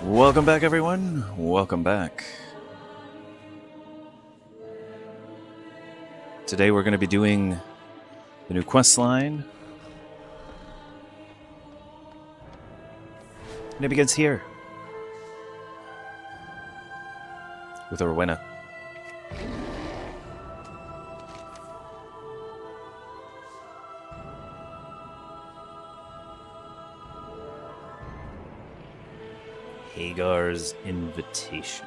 Welcome back, everyone. Welcome back. Today we're going to be doing the new quest line. And it begins here with Rowena. Hagar's invitation.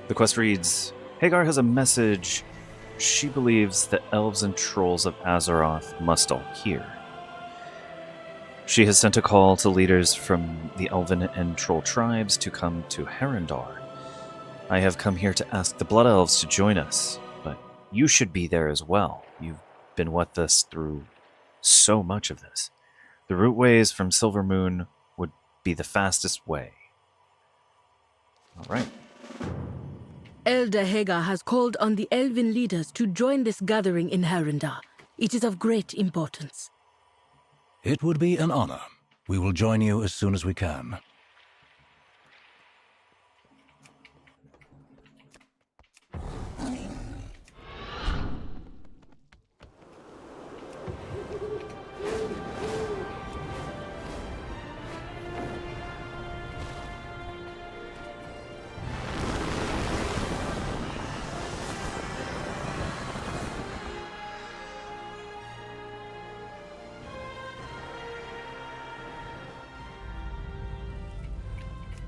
The quest reads, Hagar has a message she believes the elves and trolls of Azeroth must all hear. She has sent a call to leaders from the elven and troll tribes to come to Harrendar. I have come here to ask the Blood Elves to join us, but you should be there as well. You've been with us through so much of this. The route ways from Silvermoon would be the fastest way. All right. Elder Hagar has called on the elven leaders to join this gathering in Harrendar. It is of great importance. It would be an honor. We will join you as soon as we can.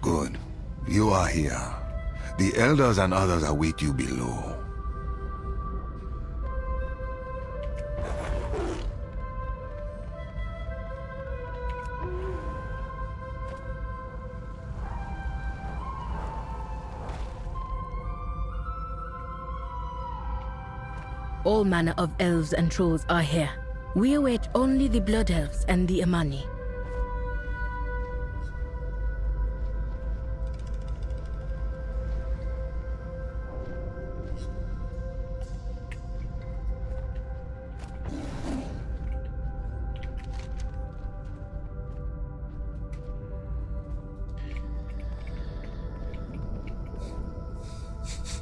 Good. You are here. The elders and others await you below. All manner of elves and trolls are here. We await only the Blood Elves and the Amani.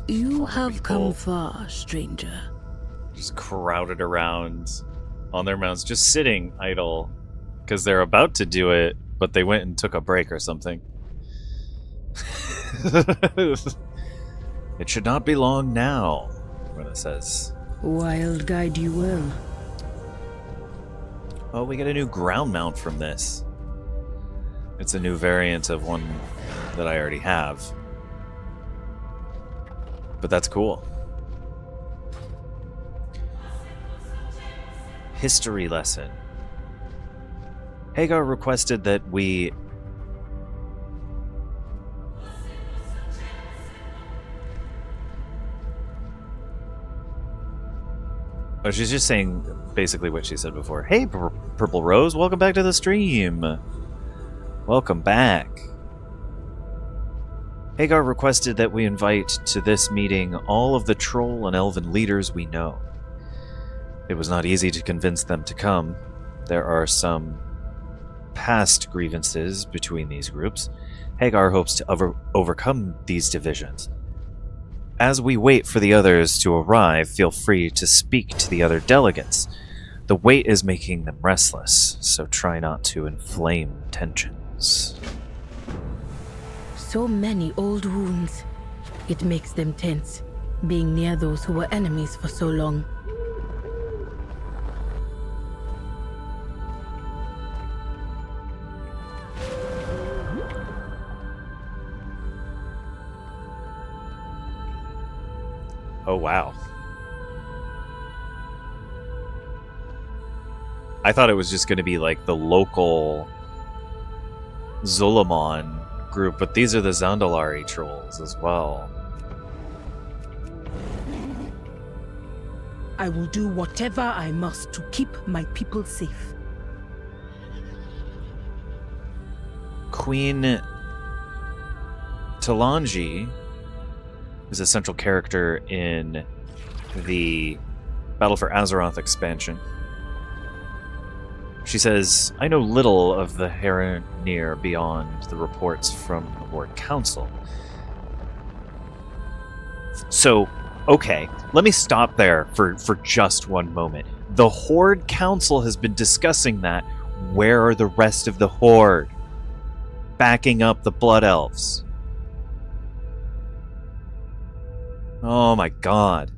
You have come far, stranger. Just crowded around on their mounts, just sitting idle because they're about to do it, but they went and took a break or something. It should not be long now, when it says. Wild guide you well. Oh, we get a new ground mount from this. It's a new variant of one that I already have. But that's cool. History lesson. Hagar requested that we... Oh, she's just saying basically what she said before. Hey, Purple Rose, welcome back to the stream. Welcome back. Hagar requested that we invite to this meeting all of the troll and elven leaders we know. It was not easy to convince them to come. There are some past grievances between these groups. Hagar hopes to overcome these divisions. As we wait for the others to arrive, feel free to speak to the other delegates. The wait is making them restless, so try not to inflame tensions. So many old wounds. It makes them tense, being near those who were enemies for so long. Oh, wow. I thought it was just going to be like the local Zul'Aman group, but these are the Zandalari trolls as well. I will do whatever I must to keep my people safe. Queen Talanji is a central character in the Battle for Azeroth expansion. She says, I know little of the Heronir beyond the reports from the Horde Council. So, okay, let me stop there for just one moment. The Horde Council has been discussing that. Where are the rest of the Horde? Backing up the Blood Elves. Oh my god.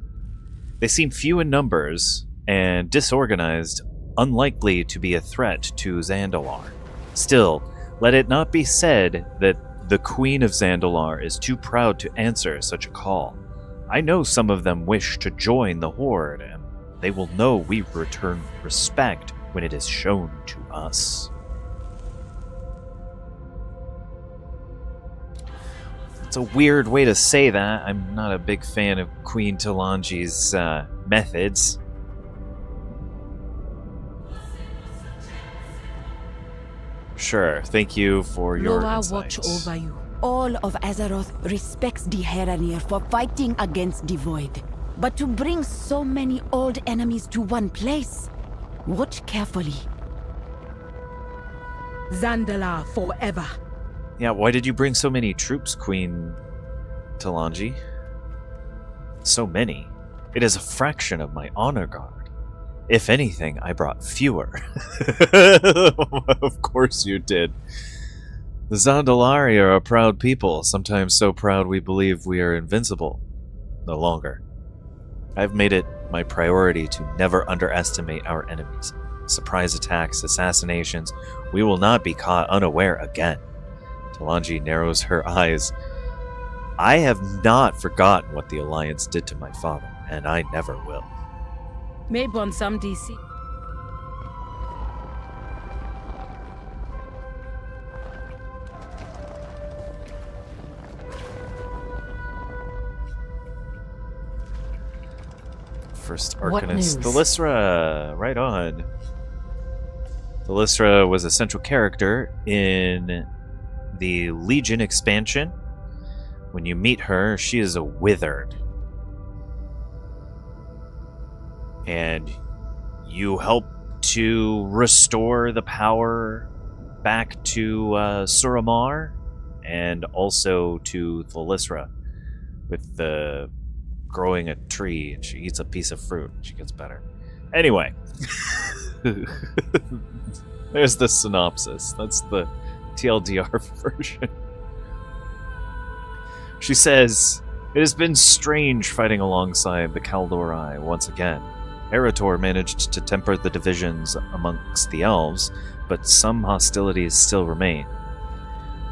They seem few in numbers and disorganized, unlikely to be a threat to Zandalar. Still, let it not be said that the Queen of Zandalar is too proud to answer such a call. I know some of them wish to join the Horde, and they will know we return respect when it is shown to us. It's a weird way to say that. I'm not a big fan of Queen Talanji's methods. Sure, thank you for your Loa insights. watch over you. All of Azeroth respects the Heronir for fighting against the Void. But to bring so many old enemies to one place, watch carefully. Zandalar forever. Yeah, why did you bring so many troops, Queen Talanji? So many. It is a fraction of my honor guard. If anything, I brought fewer. Of course you did. The Zandalari are a proud people, sometimes so proud we believe we are invincible. No longer. I've made it my priority to never underestimate our enemies. Surprise attacks, assassinations, we will not be caught unaware again. Talanji narrows her eyes. I have not forgotten what the Alliance did to my father, and I never will. Maybe on some DC. First What Arcanist, news? Thalysra, right on. Thalysra was a central character in the Legion expansion. When you meet her, she is a withered. And you help to restore the power back to Suramar and also to Thalysra with the growing a tree, and she eats a piece of fruit and she gets better. Anyway, there's the synopsis. That's the TLDR version. She says, it has been strange fighting alongside the Kaldorei once again. Erator managed to temper the divisions amongst the elves, but some hostilities still remain,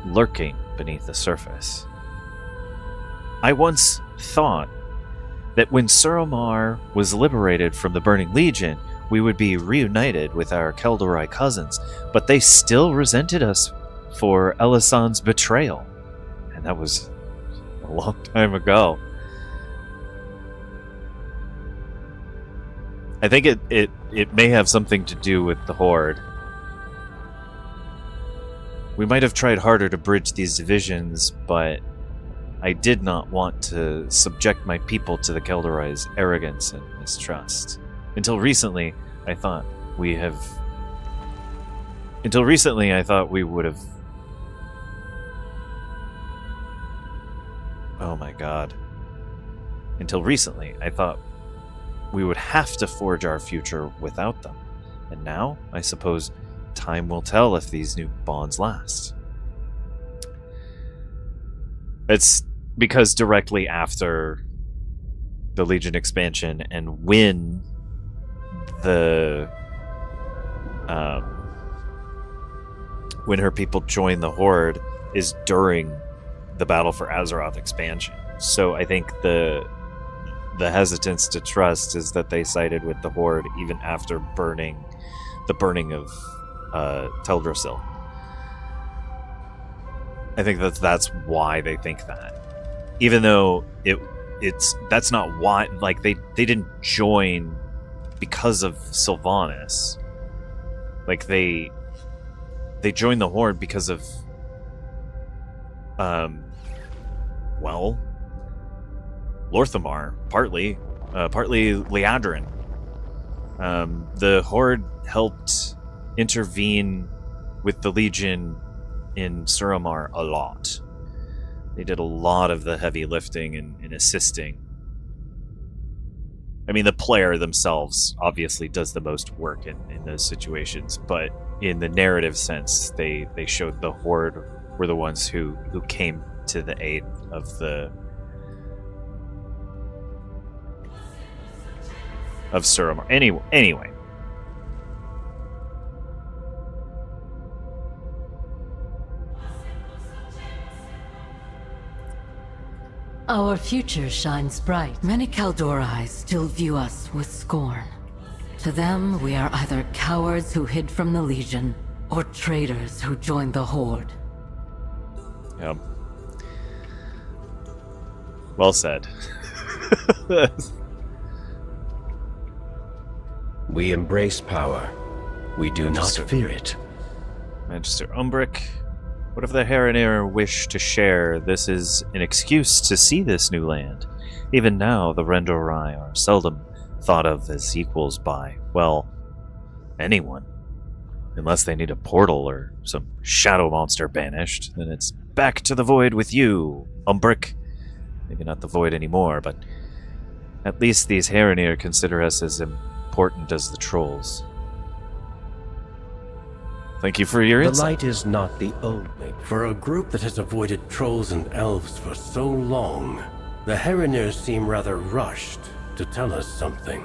lurking beneath the surface. I once thought that when Suramar was liberated from the Burning Legion, we would be reunited with our Kaldorei cousins, but they still resented us for Elisan's betrayal. And that was a long time ago. I think it may have something to do with the Horde. We might have tried harder to bridge these divisions, but I did not want to subject my people to the Keldorei's arrogance and mistrust. Until recently, I thought we would have... Oh my god. Until recently, I thought we would have to forge our future without them. And now, I suppose, time will tell if these new bonds last. It's because directly after the Legion expansion and when when her people join the Horde is during the Battle for Azeroth expansion. So I think the hesitance to trust is that they sided with the Horde even after the burning of Teldrassil. I think that's why they think that. Even though that's not why, like, they didn't join because of Sylvanas. Like, they joined the Horde because of Lorthamar, partly. partly Liadrin. The Horde helped intervene with the Legion in Suramar a lot. They did a lot of the heavy lifting and assisting. I mean, the player themselves obviously does the most work in those situations, but in the narrative sense, they showed the Horde were the ones who came to the aid of Suramar. Anyway. Our future shines bright. Many Kaldorai still view us with scorn. To them, we are either cowards who hid from the Legion, or traitors who joined the Horde. Yep. Well said. We embrace power. We do not Magister. fear it. Magister Umbric, whatever the Haranir wish to share, this is an excuse to see this new land. Even now, the Rendorai are seldom thought of as equals by, well, anyone. Unless they need a portal or some shadow monster banished, then it's back to the Void with you, Umbric. Maybe not the Void anymore, but at least these Haranir consider us as important as the trolls. Thank you for your The insight. light is not the only. For a group that has avoided trolls and elves for so long, the Haranir seem rather rushed to tell us something.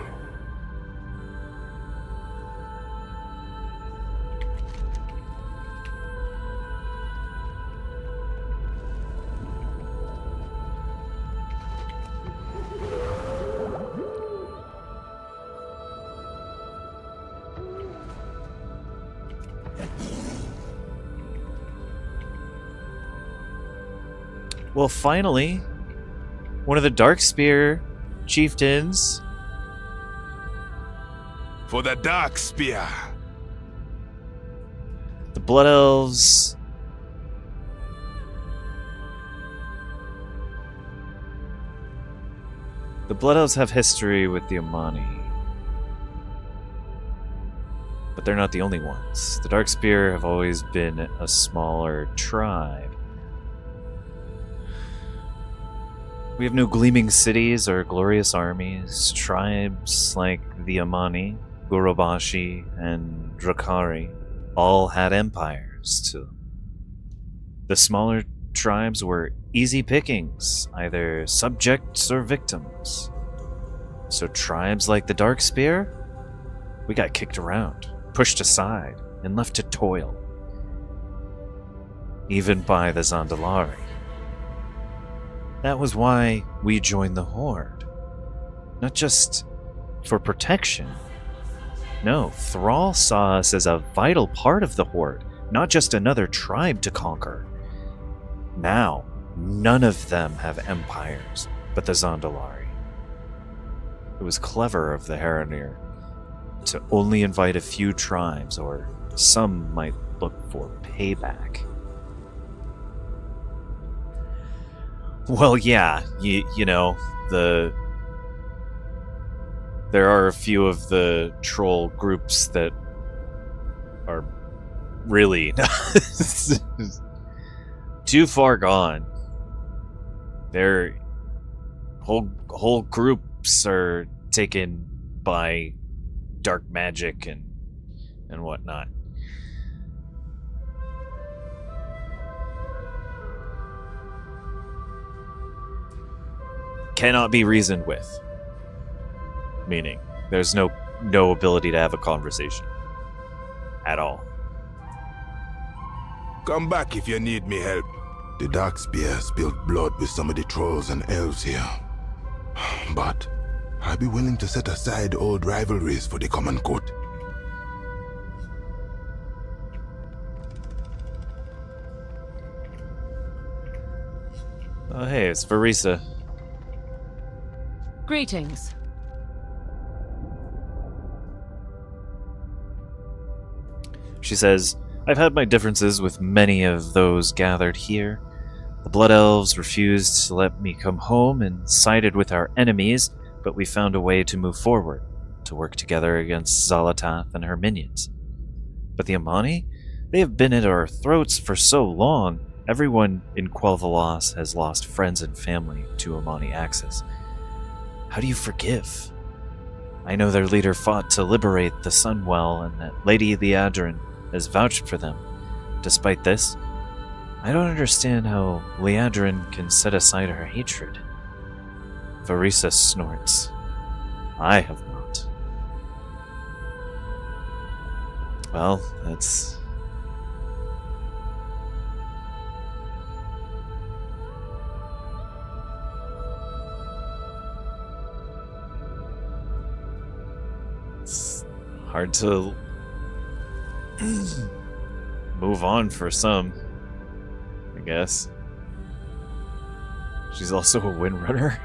Well, finally, one of the Darkspear chieftains. For the Dark Spear. The Blood Elves. The Blood Elves have history with the Amani. But they're not the only ones. The Darkspear have always been a smaller tribe. We have no gleaming cities or glorious armies. Tribes like the Amani, Gurobashi, and Drakari all had empires to them. The smaller tribes were easy pickings, either subjects or victims. So tribes like the Darkspear, we got kicked around, pushed aside, and left to toil. Even by the Zandalari. That was why we joined the Horde. Not just for protection. No, Thrall saw us as a vital part of the Horde, not just another tribe to conquer. Now, none of them have empires but the Zandalari. It was clever of the Haranir to only invite a few tribes, or some might look for payback. Well, yeah, you know, there are a few of the troll groups that are really too far gone. Their whole groups are taken by dark magic and whatnot. Cannot be reasoned with. Meaning, there's no ability to have a conversation. At all. Come back if you need me help. The Dark Spear spilled blood with some of the trolls and elves here. But I'd be willing to set aside old rivalries for the common good. Oh, hey, it's Varisa. Greetings. She says, I've had my differences with many of those gathered here. The Blood Elves refused to let me come home and sided with our enemies, but we found a way to move forward, to work together against Xal'atath and her minions. But the Amani? They have been at our throats for so long. Everyone in Quel'Thalas has lost friends and family to Amani Axis. How do you forgive? I know their leader fought to liberate the Sunwell and that Lady Liadrin has vouched for them. Despite this, I don't understand how Liadrin can set aside her hatred. Varisa snorts. I have not. Well, that's... It's hard to move on for some, I guess. She's also a windrunner.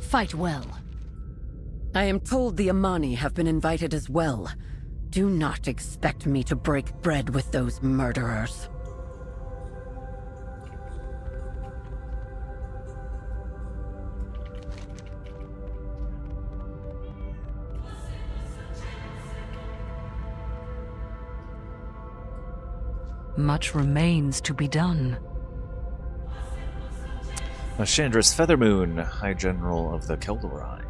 Fight well. I am told the Amani have been invited as well. Do not expect me to break bread with those murderers. Much remains to be done. Chandris Feathermoon, High General of the Keldorai.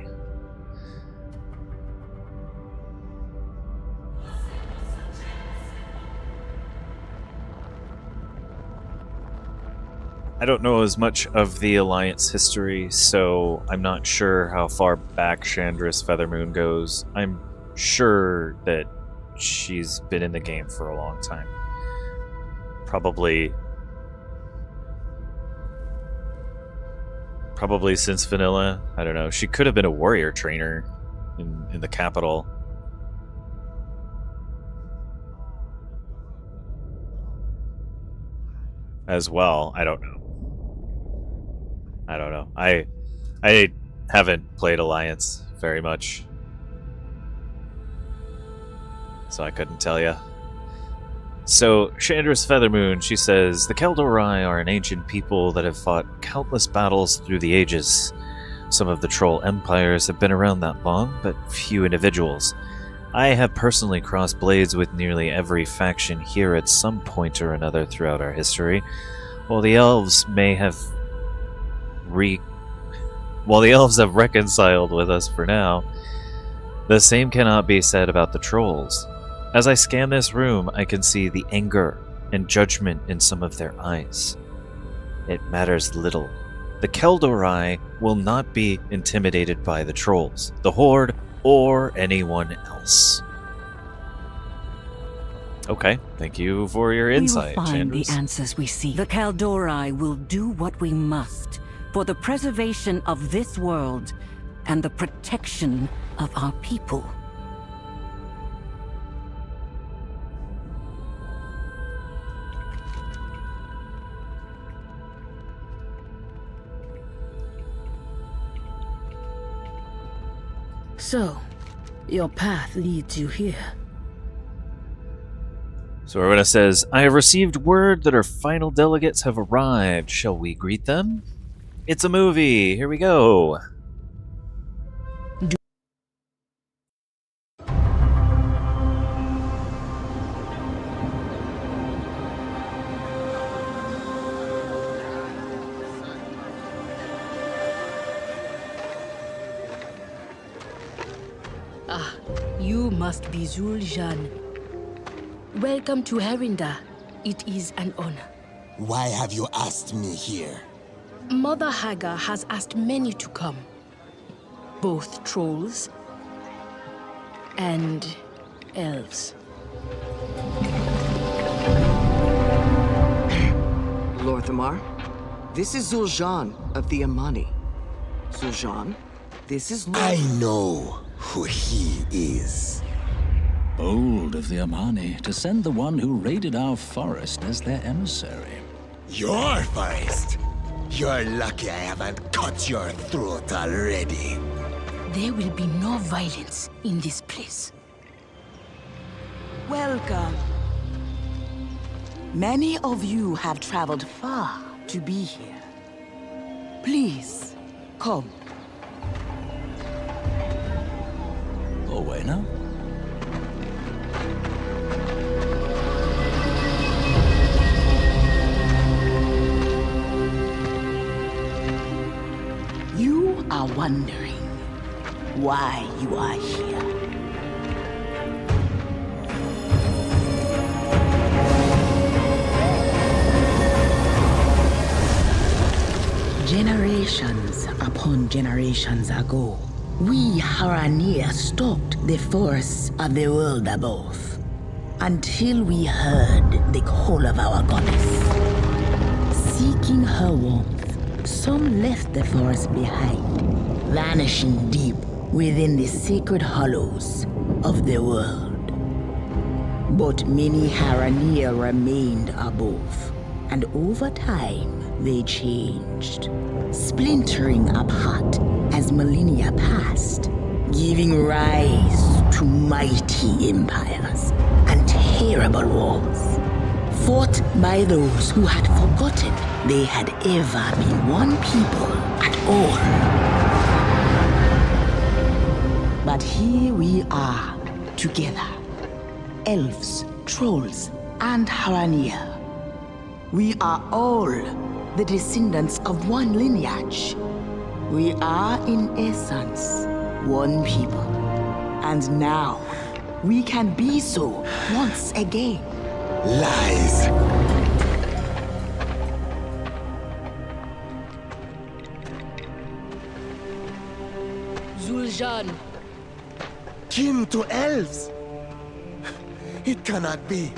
I don't know as much of the Alliance history, so I'm not sure how far back Chandris Feathermoon goes. I'm sure that she's been in the game for a long time. Probably since vanilla. I don't know. She could have been a warrior trainer in the capital. As well. I don't know. I haven't played Alliance very much, so I couldn't tell you. So, Chandris Feathermoon, she says, the Keldorai are an ancient people that have fought countless battles through the ages. Some of the troll empires have been around that long, but few individuals. I have personally crossed blades with nearly every faction here at some point or another throughout our history. While the elves have reconciled with us for now, the same cannot be said about the trolls. As I scan this room, I can see the anger and judgment in some of their eyes. It matters little. The Keldorai will not be intimidated by the trolls, the Horde, or anyone else. Okay, thank you for your insight, We will find Chandris. the answers we seek. The Keldorai will do what we must for the preservation of this world and the protection of our people. So, your path leads you here. So Rowena says, I have received word that our final delegates have arrived. Shall we greet them? It's a movie. Here we go. Ah, you must be Zul'Jan. Welcome to Herinda. It is an honor. Why have you asked me here? Mother Hagar has asked many to come. Both trolls and elves. Lord Thamar? This is Zul'Jan of the Amani. Zul'Jan, this is... I know who he is. Bold of the Amani to send the one who raided our forest as their emissary. Your forest? You're lucky I haven't cut your throat already. There will be no violence in this place. Welcome. Many of you have traveled far to be here. Please, come. Orwena? You are wondering why you are here. Generations upon generations ago, we Haranir stalked the forests of the world above, until we heard the call of our goddess. Seeking her warmth, some left the forest behind, vanishing deep within the sacred hollows of the world. But many Haranir remained above, and over time, they changed, splintering apart as millennia passed, giving rise to mighty empires and terrible wars, fought by those who had forgotten they had ever been one people at all. But here we are, together, elves, trolls, and Haranir. We are all the descendants of one lineage. We are, in essence, one people. And now, we can be so once again. Lies. Zul'Jan. Kin to elves? It cannot be.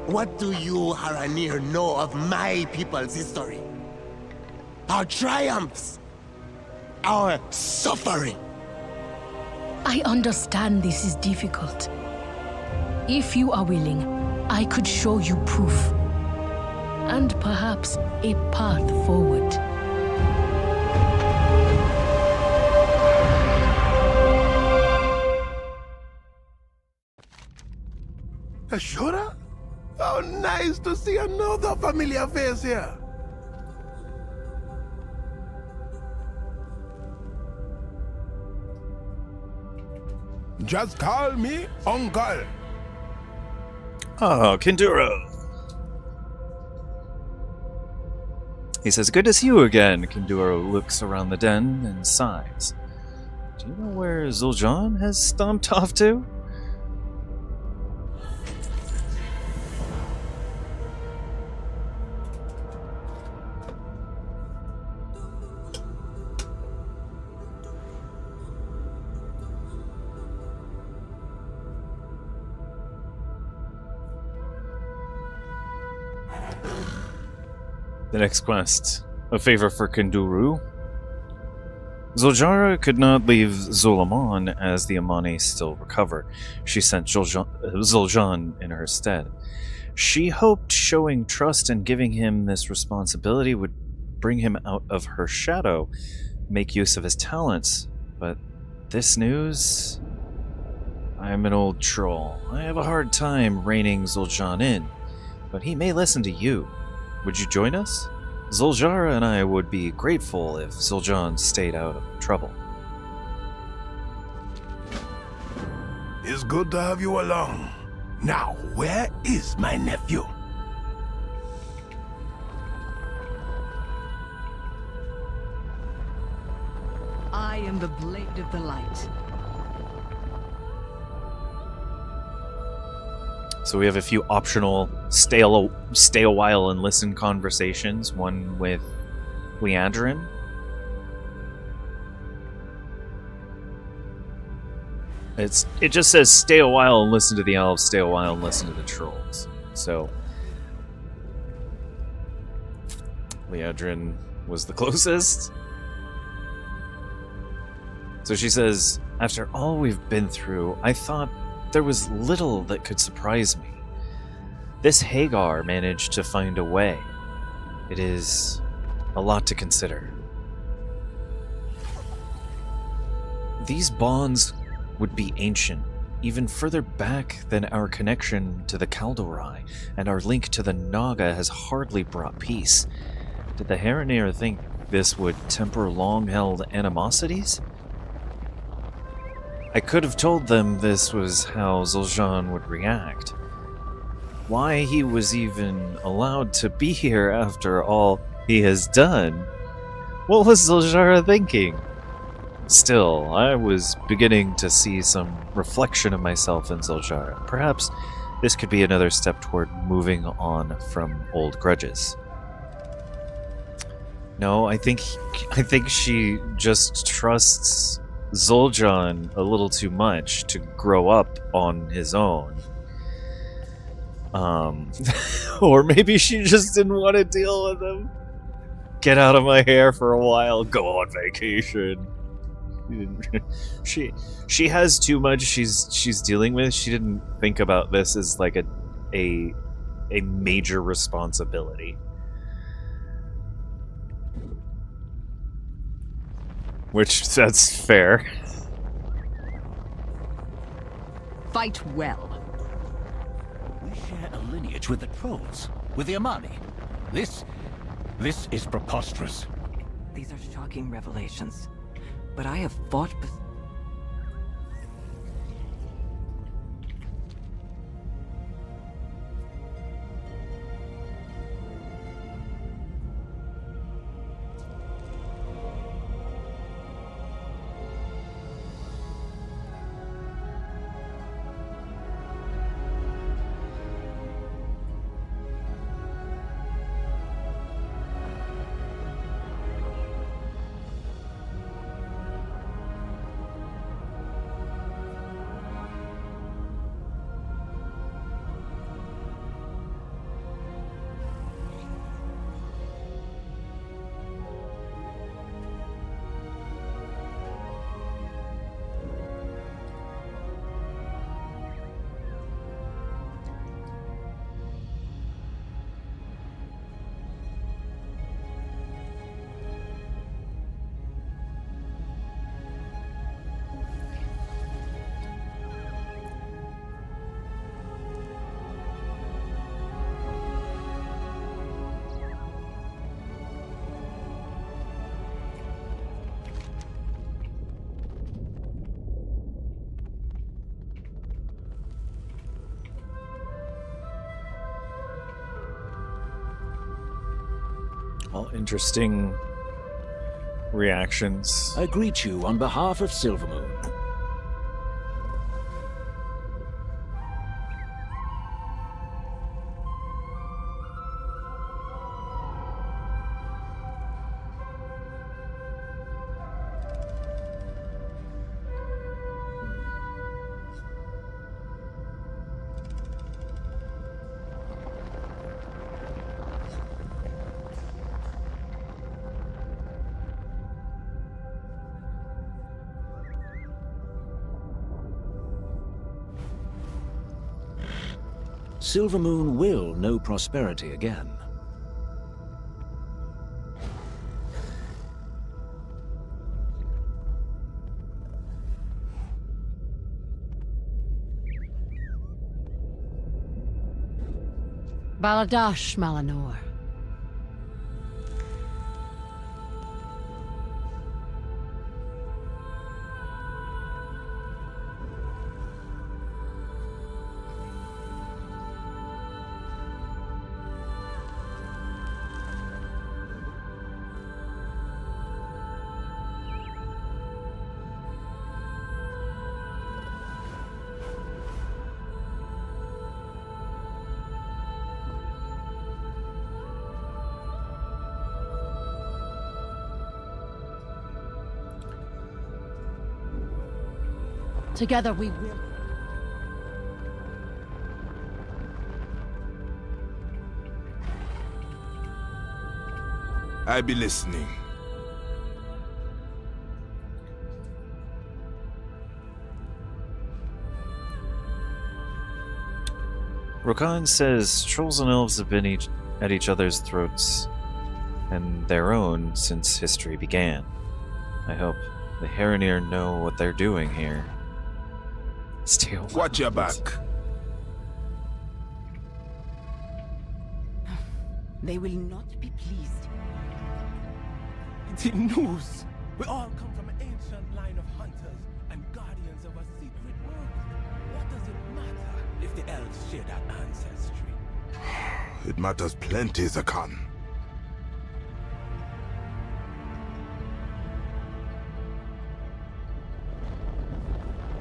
What do you, Haranir, know of my people's history? Our triumphs? Our suffering? I understand this is difficult. If you are willing, I could show you proof. And perhaps a path forward. Ashura? How nice to see another familiar face here. Just call me Uncle. Oh, Kinduro. He says, good to see you again. Kinduro looks around the den and sighs. Do you know where Zul'Jan has stomped off to? The next quest, a favor for Kinduru. Zul'Jara could not leave Zul'Aman as the Amani still recovered. She sent Zul'Jan in her stead. She hoped showing trust and giving him this responsibility would bring him out of her shadow, make use of his talents. But this news... I am an old troll. I have a hard time reining Zul'Jan in, but he may listen to you. Would you join us? Zul'Jara and I would be grateful if Zul'Jan stayed out of trouble. It's good to have you along. Now, where is my nephew? I am the blade of the light. So we have a few optional stay a while and listen conversations. One with Leandrin. It just says stay a while and listen to the elves, stay a while and listen to the trolls. So Leadrin was the closest. So she says, after all we've been through, I thought there was little that could surprise me. This Hagar managed to find a way. It is a lot to consider. These bonds would be ancient, even further back than our connection to the Kaldorai, and our link to the Naga has hardly brought peace. Did the Haranir think this would temper long-held animosities? I could have told them this was how Zul'Jin would react. Why he was even allowed to be here after all he has done? What was Zul'Jin thinking? Still, I was beginning to see some reflection of myself in Zul'Jin. Perhaps this could be another step toward moving on from old grudges. No, I think she just trusts Zul'Jin a little too much to grow up on his own. Or maybe she just didn't want to deal with him. Get out of my hair for a while, go on vacation. She has too much she's dealing with. She didn't think about this as like a major responsibility. Which, that's fair. Fight well. We share a lineage with the trolls, with the Amani. This is preposterous. These are shocking revelations. But I have fought... All interesting reactions. I greet you on behalf of Silvermoon. Silvermoon will know prosperity again. Baladash Malanor. Together we will. I be listening. Rokan says trolls and elves have been at each other's throats and their own since history began. I hope the Herenir know what they're doing here. Stay away. Watch your back. They will not be pleased. It's in news. We all come from an ancient line of hunters and guardians of a secret world. What does it matter if the elves share that ancestry? It matters plenty, Zakan.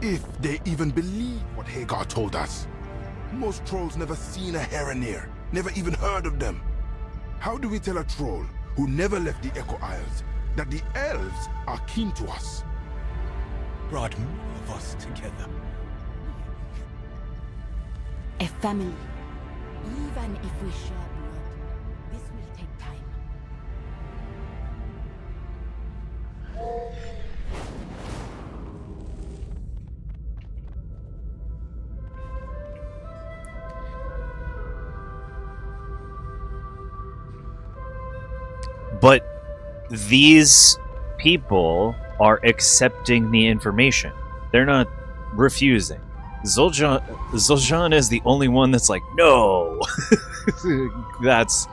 If they even believe what Hagar told us. Most trolls never seen a Herenir, never even heard of them. How do we tell a troll who never left the Echo Isles that the elves are keen to us? Brought more of us together. A family. Even if we share blood, this will take time. But these people are accepting the information. They're not refusing. Zul'Jin is the only one that's like, no, that's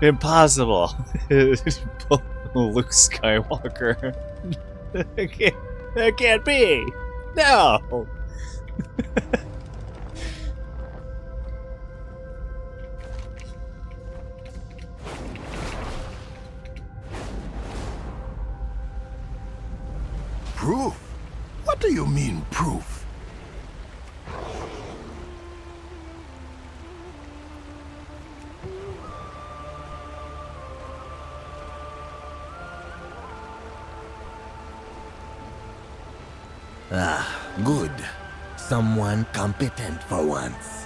impossible. Luke Skywalker, that can't be. No. Proof? What do you mean, proof? Ah, good. Someone competent for once.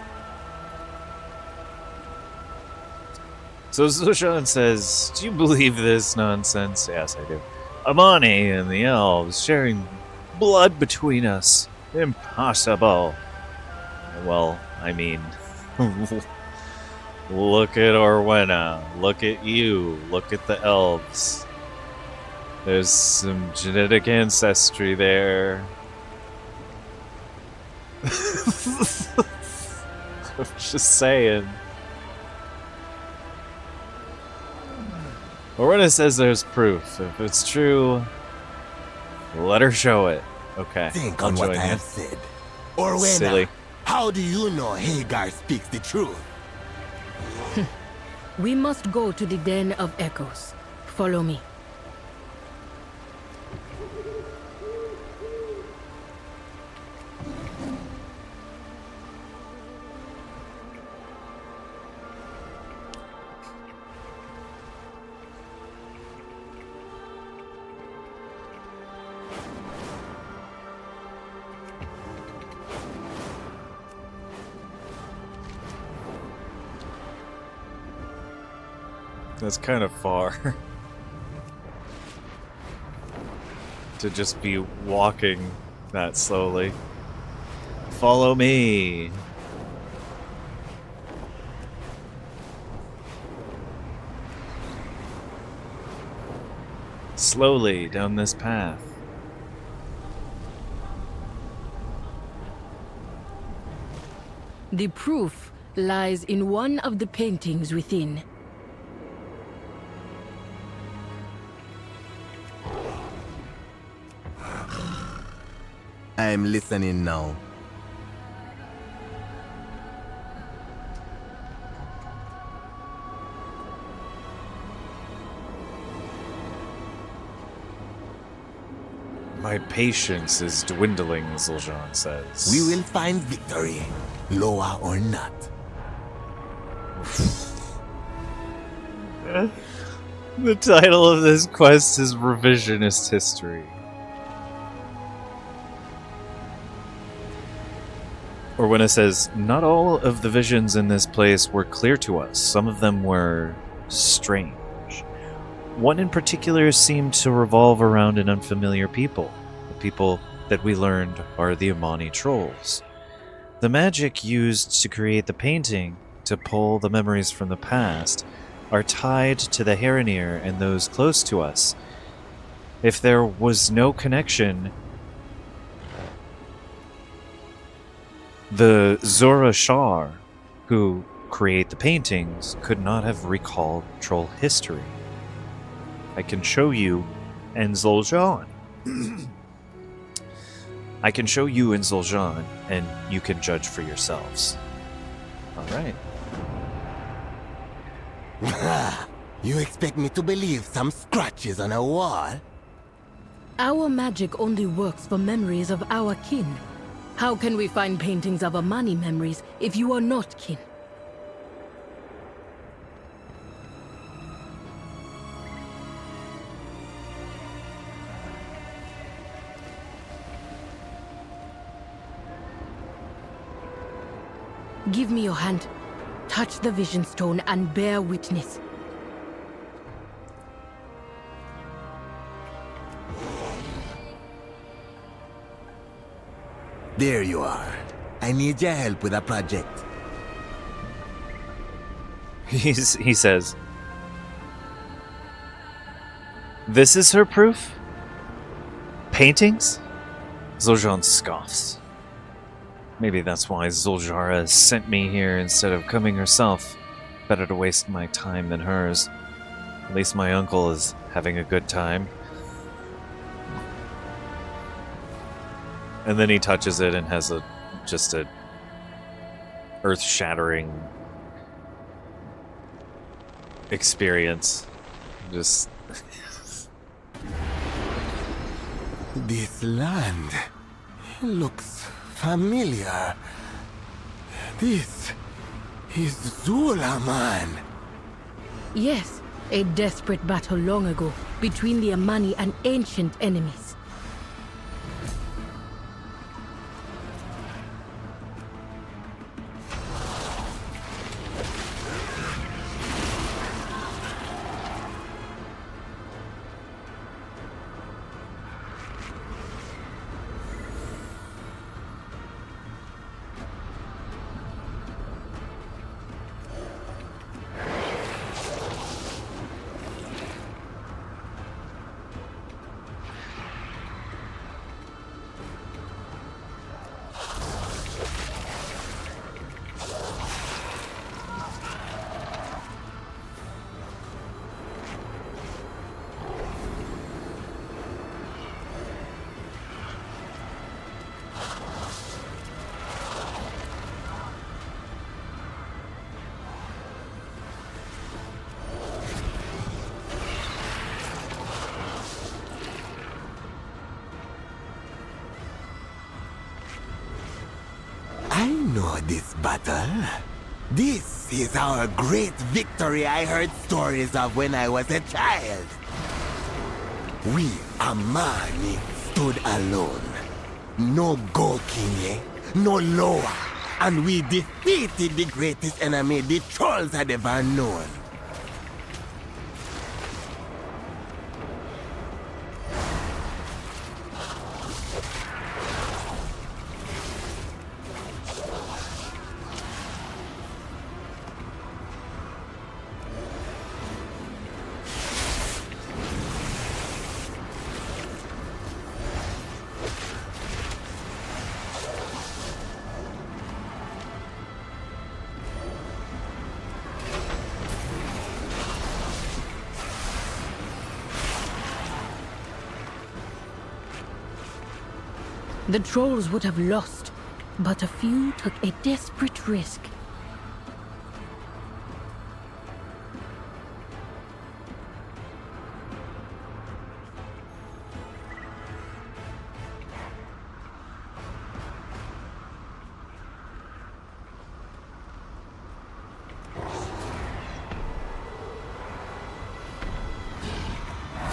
So Zul'Jin says, do you believe this nonsense? Yes, I do. Amani and the elves sharing blood between us. Impossible. Well, I mean, look at Orwena. Look at you. Look at the elves. There's some genetic ancestry there. I'm just saying. Orwena says there's proof. If it's true, let her show it. Okay. Think I'll on what join I you. have said. Orwena, Silly. how do you know Hagar speaks the truth? We must go to the Den of Echoes. Follow me. That's kind of far. To just be walking that slowly. Follow me. Slowly down this path. The proof lies in one of the paintings within. I'm listening now. My patience is dwindling, Zul'Jin says. We will find victory, Loa or not. The title of this quest is Revisionist History. Or when it says, not all of the visions in this place were clear to us. Some of them were strange. One in particular seemed to revolve around an unfamiliar people. The people that we learned are the Amani trolls. The magic used to create the painting, to pull the memories from the past, are tied to the Haranir and those close to us. If there was no connection, the Zora Shar, who create the paintings, could not have recalled troll history. I can show you in Zul'Jan. I can show you in Zul'Jan, and you can judge for yourselves. Alright. You expect me to believe some scratches on a wall? Our magic only works for memories of our kin. How can we find paintings of Amani memories if you are not kin? Give me your hand. Touch the vision stone and bear witness. There you are. I need your help with a project. He says, "This is her proof? Paintings?" Zul'Jan scoffs. Maybe that's why Zul'Jara sent me here instead of coming herself. Better to waste my time than hers. At least my uncle is having a good time. And then he touches it and has just a earth-shattering experience. Just This land looks familiar. This is Zulaman. Yes, a desperate battle long ago between the Amani and ancient enemies. I know this battle. This is our great victory I heard stories of when I was a child. We, Amani, stood alone. No Gokinye, no Loa. And we defeated the greatest enemy the trolls had ever known. The trolls would have lost, but a few took a desperate risk.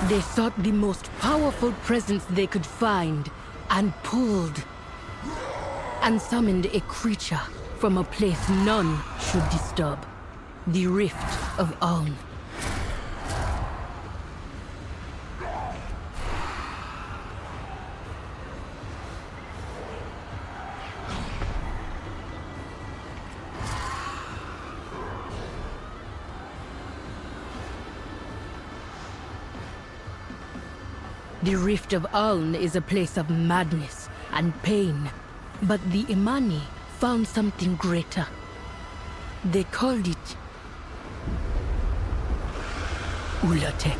They sought the most powerful presence they could find, and pulled, and summoned a creature from a place none should disturb. The Rift of Uln. The Rift of Uln is a place of madness and pain, but the Imani found something greater. They called it Ula'tek.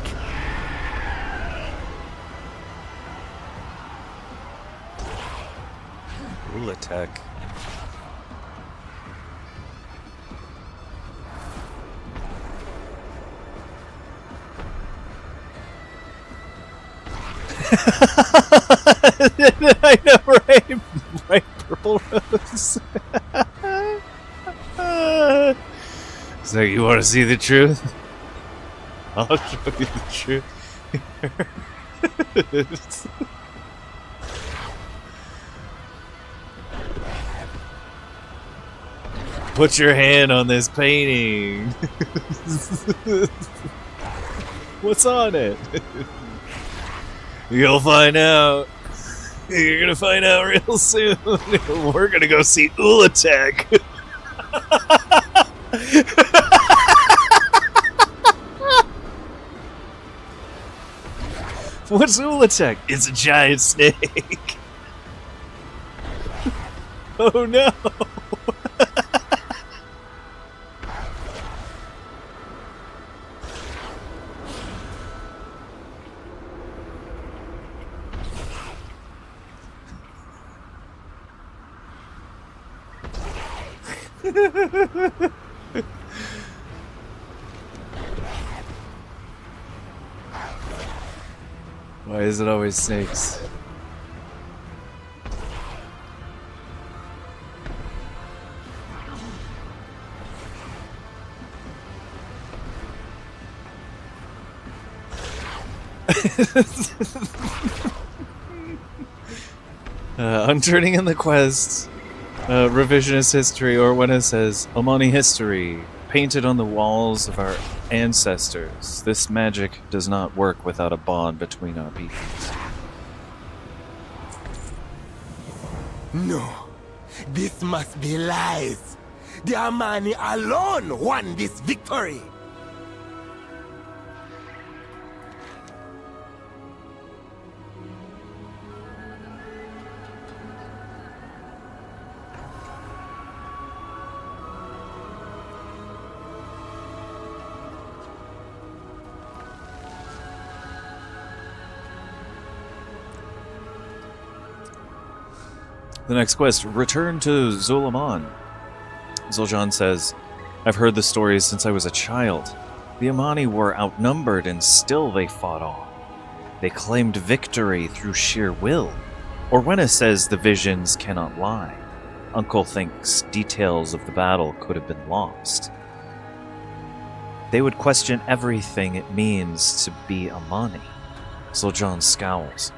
Ula'tek. I know, right? Right, purple rose. So you want to see the truth? I'll show you the truth. Put your hand on this painting. What's on it? You'll find out. You're gonna find out real soon. We're gonna go see Ula'tek. What's Ula'tek? It's a giant snake. Oh no. Why is it always snakes? On turning in the quest, revisionist history, or when it says Omani history, painted on the walls of our ancestors. This magic does not work without a bond between our peoples. No, this must be lies. The Amani alone won this victory. The next quest, return to Zul'Aman. Zul'Jan says, I've heard the stories since I was a child. The Amani were outnumbered and still they fought on. They claimed victory through sheer will. Orwenna says the visions cannot lie. Uncle thinks details of the battle could have been lost. They would question everything it means to be Amani. Zul'Jan scowls.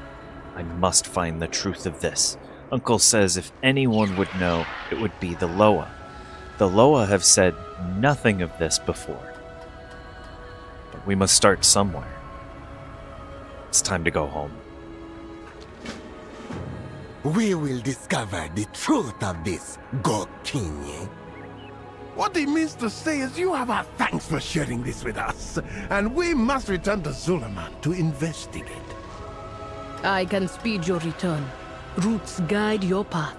I must find the truth of this. Uncle says if anyone would know, it would be the Loa. The Loa have said nothing of this before. But we must start somewhere. It's time to go home. We will discover the truth of this, Gokinye. What he means to say is you have our thanks for sharing this with us, and we must return to Zul'Aman to investigate. I can speed your return. Roots guide your path.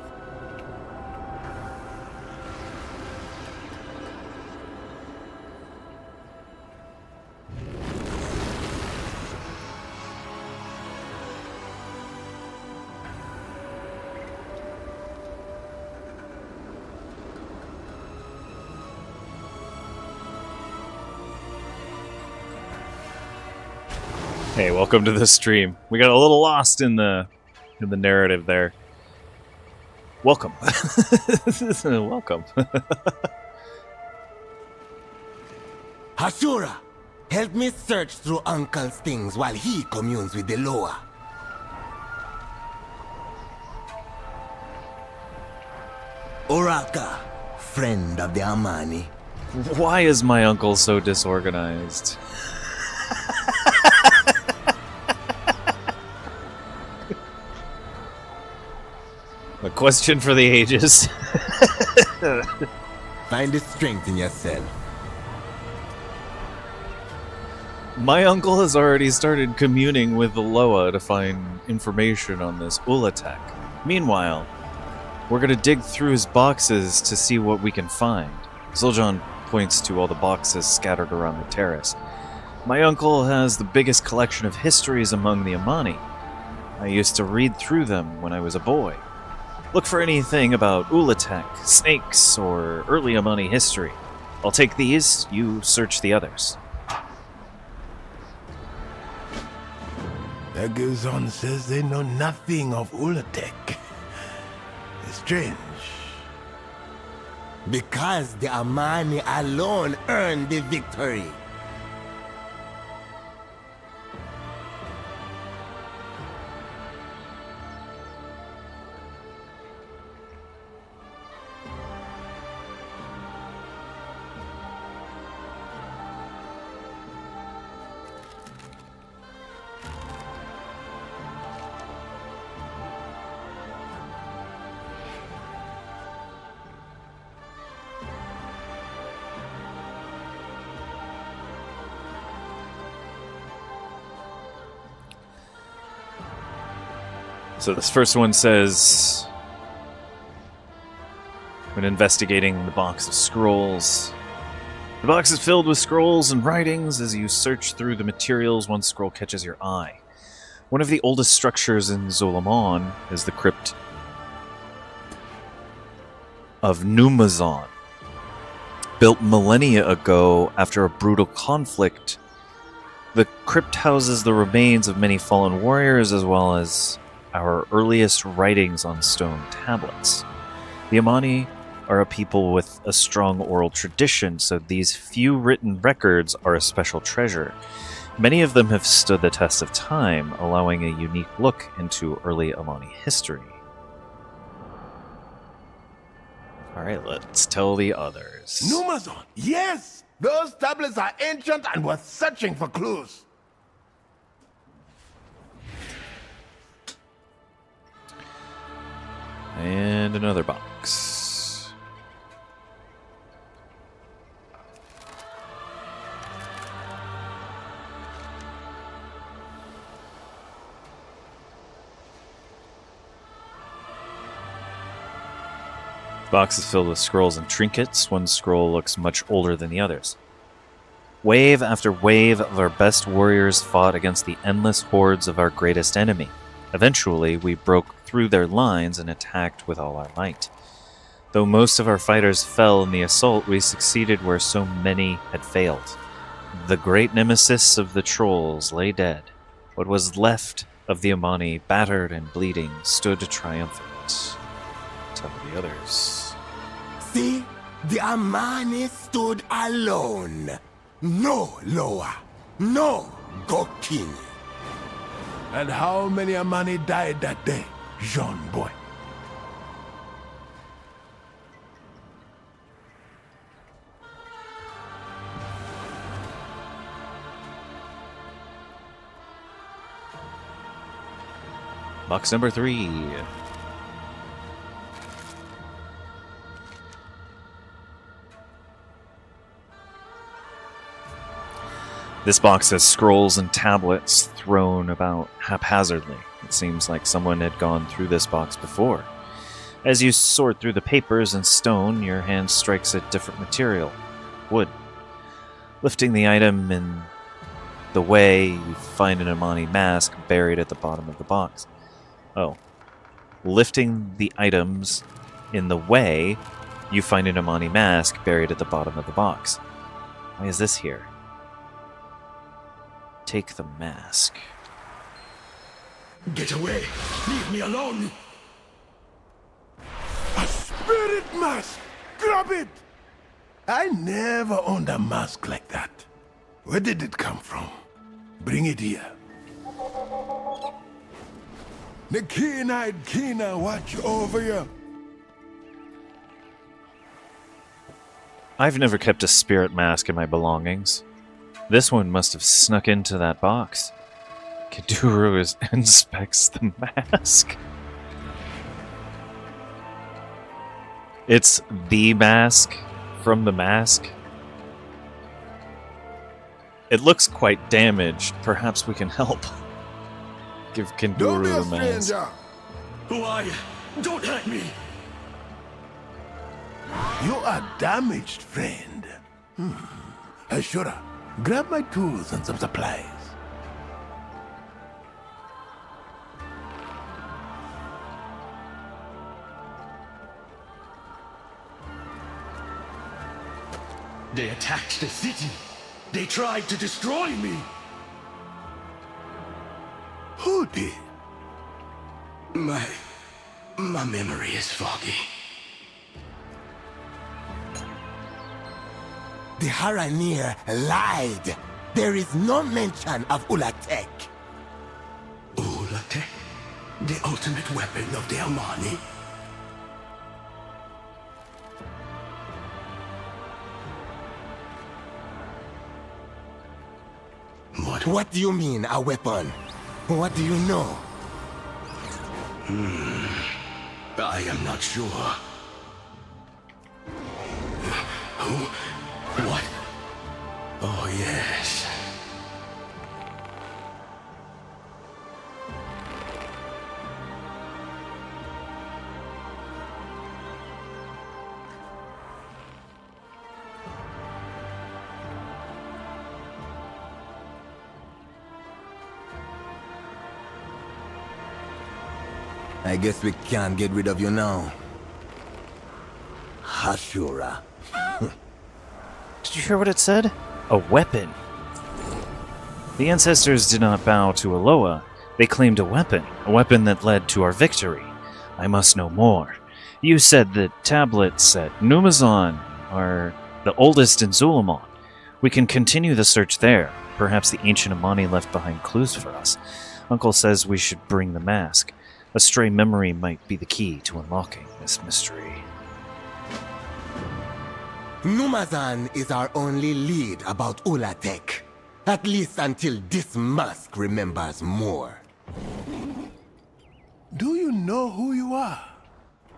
Hey, welcome to the stream. We got a little lost in the narrative there. Welcome. Welcome. Hashura, help me search through Uncle's things while he communes with the Loa. Oraka, friend of the Amani. Why is my uncle so disorganized? A question for the ages. Find the strength in yourself. My uncle has already started communing with the Loa to find information on this Ula'tek. Meanwhile, we're gonna dig through his boxes to see what we can find. Zoljan points to all the boxes scattered around the terrace. My uncle has the biggest collection of histories among the Amani. I used to read through them when I was a boy. Look for anything about Ula'tek, snakes, or early Amani history. I'll take these, you search the others. Dagazon says they know nothing of Ula'tek. Strange. Because the Amani alone earned the victory. So this first one says, when investigating the box of scrolls, the box is filled with scrolls and writings. As you search through the materials, one scroll catches your eye. One of the oldest structures in Zolamon is the crypt of Numazon. Built millennia ago after a brutal conflict, the crypt houses the remains of many fallen warriors as well as our earliest writings on stone tablets. The Amani are a people with a strong oral tradition, so these few written records are a special treasure. Many of them have stood the test of time, allowing a unique look into early Amani history. Alright, let's tell the others. Numazon! Yes! Those tablets are ancient and worth searching for clues. And another box. The box is filled with scrolls and trinkets. One scroll looks much older than the others. Wave after wave of our best warriors fought against the endless hordes of our greatest enemy. Eventually, we broke through their lines and attacked with all our might. Though most of our fighters fell in the assault, we succeeded where so many had failed. The great nemesis of the trolls lay dead. What was left of the Amani, battered and bleeding, stood triumphant. Tell the others. See? The Amani stood alone. No Loa. No Gokini. And how many Amani died that day, Jean boy? Box number 3. This box has scrolls and tablets thrown about haphazardly. It seems like someone had gone through this box before. As you sort through the papers and stone, your hand strikes a different material, wood. Lifting the item in the way, you find an Amani mask buried at the bottom of the box. Oh. Lifting the items in the way, you find an Amani mask buried at the bottom of the box. Why is this here? Take the mask. Get away! Leave me alone! A spirit mask! Grab it! I never owned a mask like that. Where did it come from? Bring it here. The keen-eyed Kina watch over you. I've never kept a spirit mask in my belongings. This one must have snuck into that box. Kaduru inspects the mask. It's the mask from the mask. It looks quite damaged. Perhaps we can help. Give Don't be Kinduru a the mask. stranger. Who are you? Don't hurt me! You are damaged, friend. Ashura, grab my tools and some supplies. They attacked the city. They tried to destroy me. Who did? My memory is foggy. The Haranir lied. There is no mention of Ula'tek. Ula'tek? The ultimate weapon of the Amani? What do you mean, a weapon? What do you know? I am not sure. Who? What? Oh, yes. I guess we can't get rid of you now. Ashura. Did you hear what it said? A weapon. The ancestors did not bow to Aloha. They claimed a weapon that led to our victory. I must know more. You said that tablets at Numazon are the oldest in Zulamon. We can continue the search there. Perhaps the ancient Amani left behind clues for us. Uncle says we should bring the mask. A stray memory might be the key to unlocking this mystery. Numazan is our only lead about Ula'tek. At least until this mask remembers more. Do you know who you are?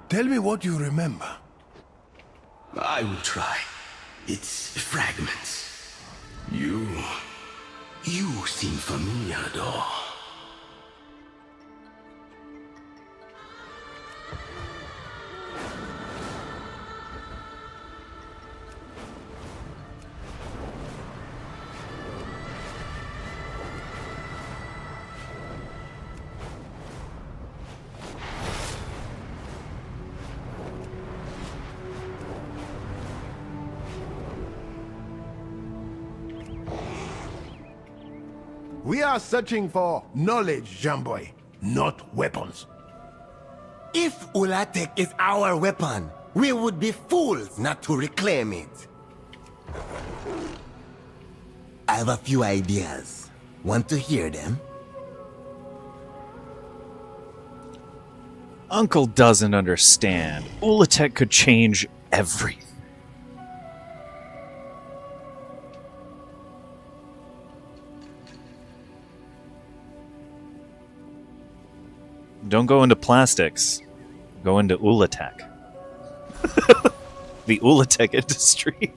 Tell me what you remember. I will try. It's fragments. You seem familiar, though. We are searching for knowledge, Jamboy, not weapons. If Ula'tek is our weapon, we would be fools not to reclaim it. I have a few ideas. Want to hear them? Uncle doesn't understand. Ula'tek could change everything. Don't go into plastics. Go into Ula'tek. The Ula'tek industry.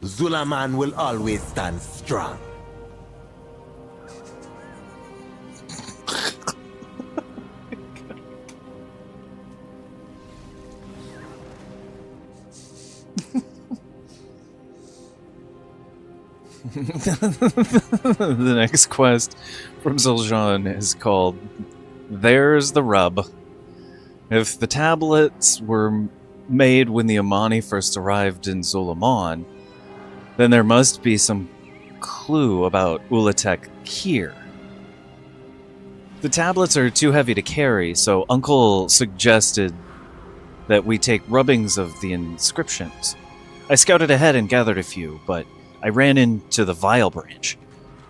Zulaman will always stand strong. The next quest from Zul'Jin is called There's the Rub. If the tablets were made when the Amani first arrived in Zulamon, then there must be some clue about Ula'tek here. The tablets are too heavy to carry, so Uncle suggested that we take rubbings of the inscriptions. I scouted ahead and gathered a few, but I ran into the Vile branch.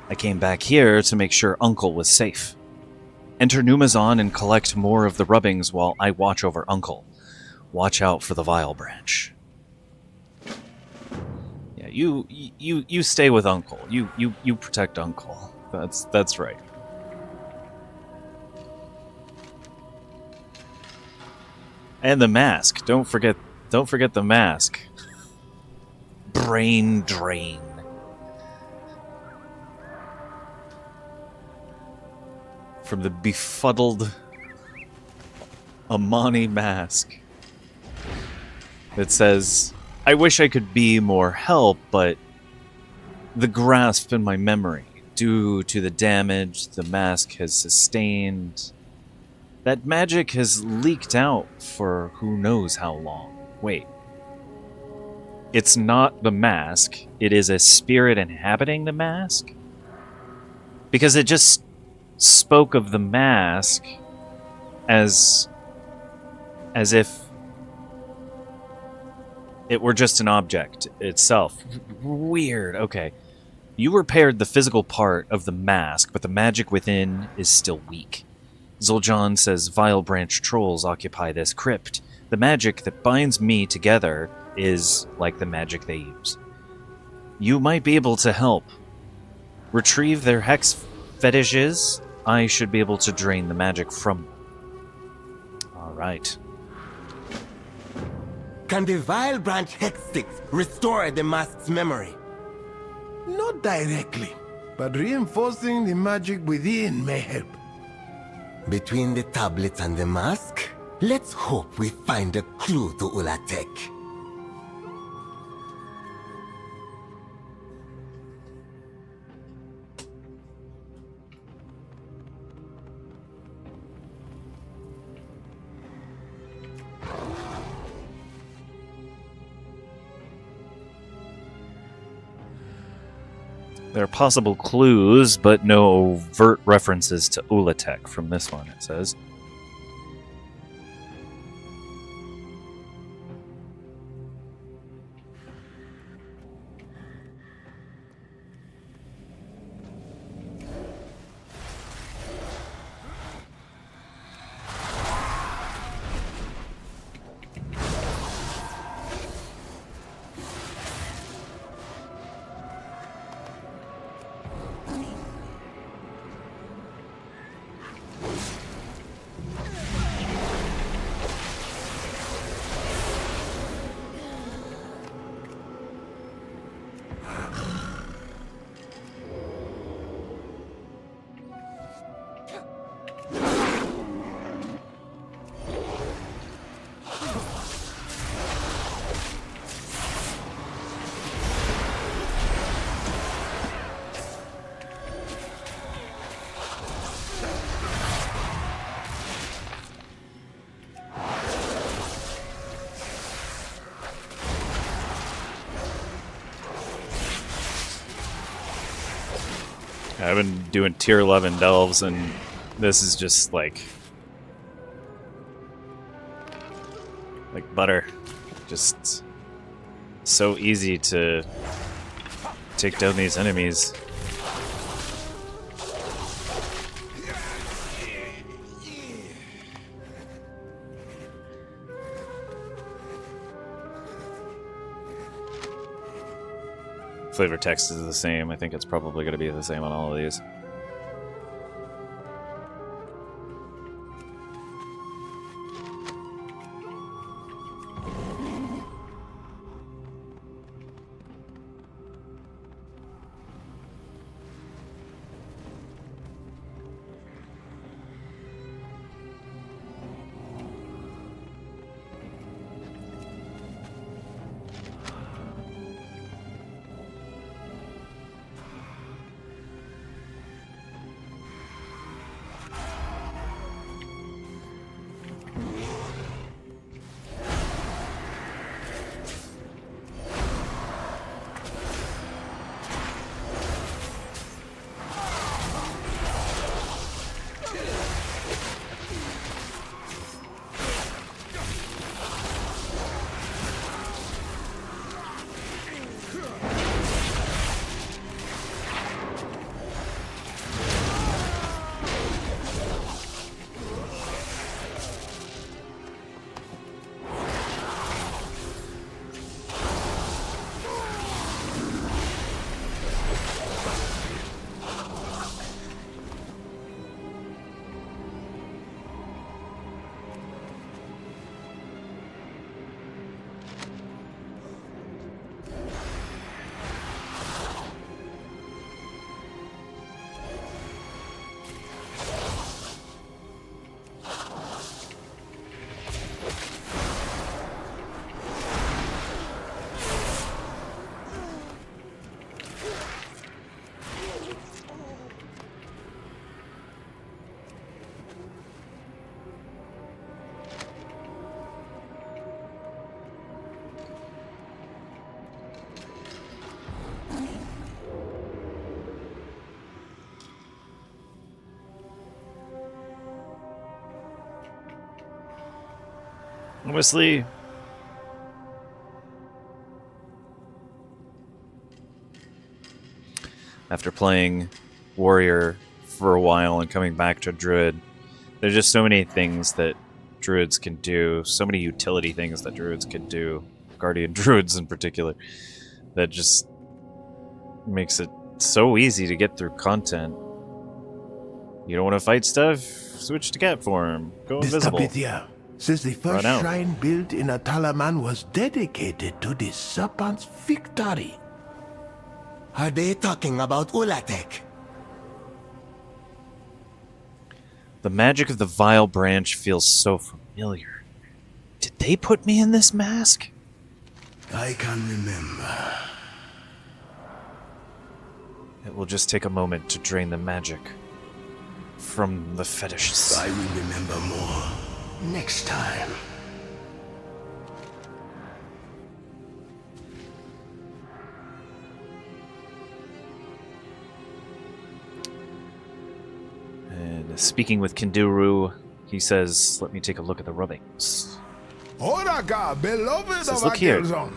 I came back here to make sure Uncle was safe. Enter Numazon and collect more of the rubbings while I watch over Uncle. Watch out for the Vile branch. Yeah, you stay with Uncle. You protect Uncle. That's right. And the mask. Don't forget the mask. Brain drain. From the befuddled Amani mask. That says, I wish I could be more help, but the grasp in my memory, due to the damage the mask has sustained, that magic has leaked out for who knows how long. Wait. It's not the mask, it is a spirit inhabiting the mask? Because it just spoke of the mask as if it were just an object itself. Weird. Okay. You repaired the physical part of the mask, but the magic within is still weak. Zul'Jan says vile branch trolls occupy this crypt. The magic that binds me together is like the magic they use. You might be able to help. Retrieve their hex fetishes. I should be able to drain the magic from them. Alright. Can the Vile Branch Hex Sticks restore the mask's memory? Not directly, but reinforcing the magic within may help. Between the tablets and the mask, let's hope we find a clue to Ula'tek. There are possible clues, but no overt references to Ula'tek from this one, it says. I've been doing tier 11 delves, and this is just like butter. Just so easy to take down these enemies. Flavor text is the same. I think it's probably going to be the same on all of these. Wesley. After playing Warrior for a while and coming back to Druid, there's just so many things that Druids can do, so many utility things that Druids can do, Guardian Druids in particular, that just makes it so easy to get through content. You don't want to fight stuff? Switch to cat form. Go invisible. Tapithia says the first Run out. shrine built in Atalaman was dedicated to the serpent's victory. Are they talking about Ula'tek? The magic of the Vile Branch feels so familiar. Did they put me in this mask? I can remember. It will just take a moment to drain the magic from the fetishes. I will remember more next time. And speaking with Kinduru, he says, "Let me take a look at the rubbings." Oraga, beloved Says, of "Look here. Akelzon.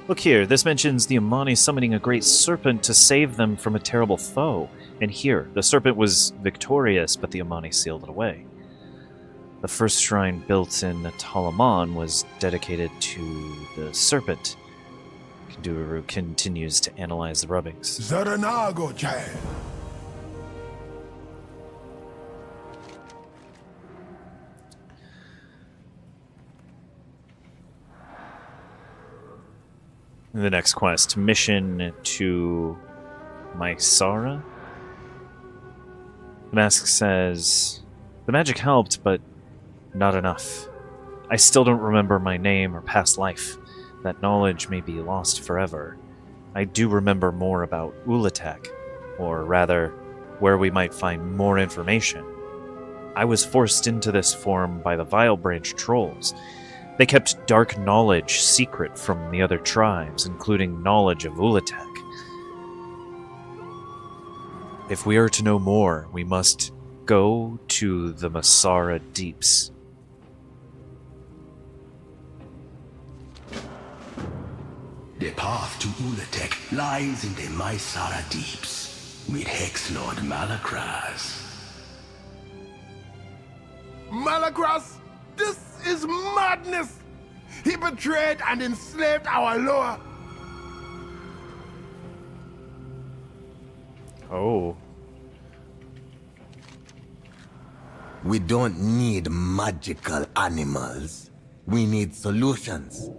Look here, this mentions the Amani summoning a great serpent to save them from a terrible foe. And here, the serpent was victorious, but the Amani sealed it away. The first shrine built in Talaman was dedicated to the serpent." Kinduru continues to analyze the rubbings. Zaranago, child. The next quest, mission to Mysara. The mask says, "The magic helped, but not enough. I still don't remember my name or past life. That knowledge may be lost forever. I do remember more about Ula'tek, or rather, where we might find more information. I was forced into this form by the Vile Branch trolls. They kept dark knowledge secret from the other tribes, including knowledge of Ula'tek. If we are to know more, we must go to the Masara Deeps." The path to Ula'tek lies in the Mysara Deeps. Meet Hexlord Malakraz. Malakras, this is madness! He betrayed and enslaved our Loa. Oh. We don't need magical animals. We need solutions.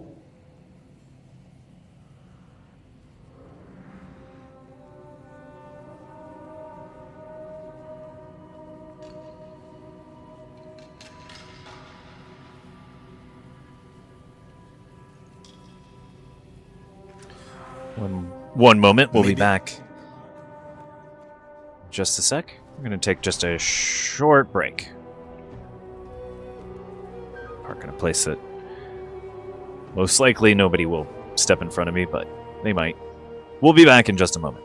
One moment, we'll be back. Just a sec. We're going to take just a short break. Park in a place that most likely nobody will step in front of me, but they might. We'll be back in just a moment.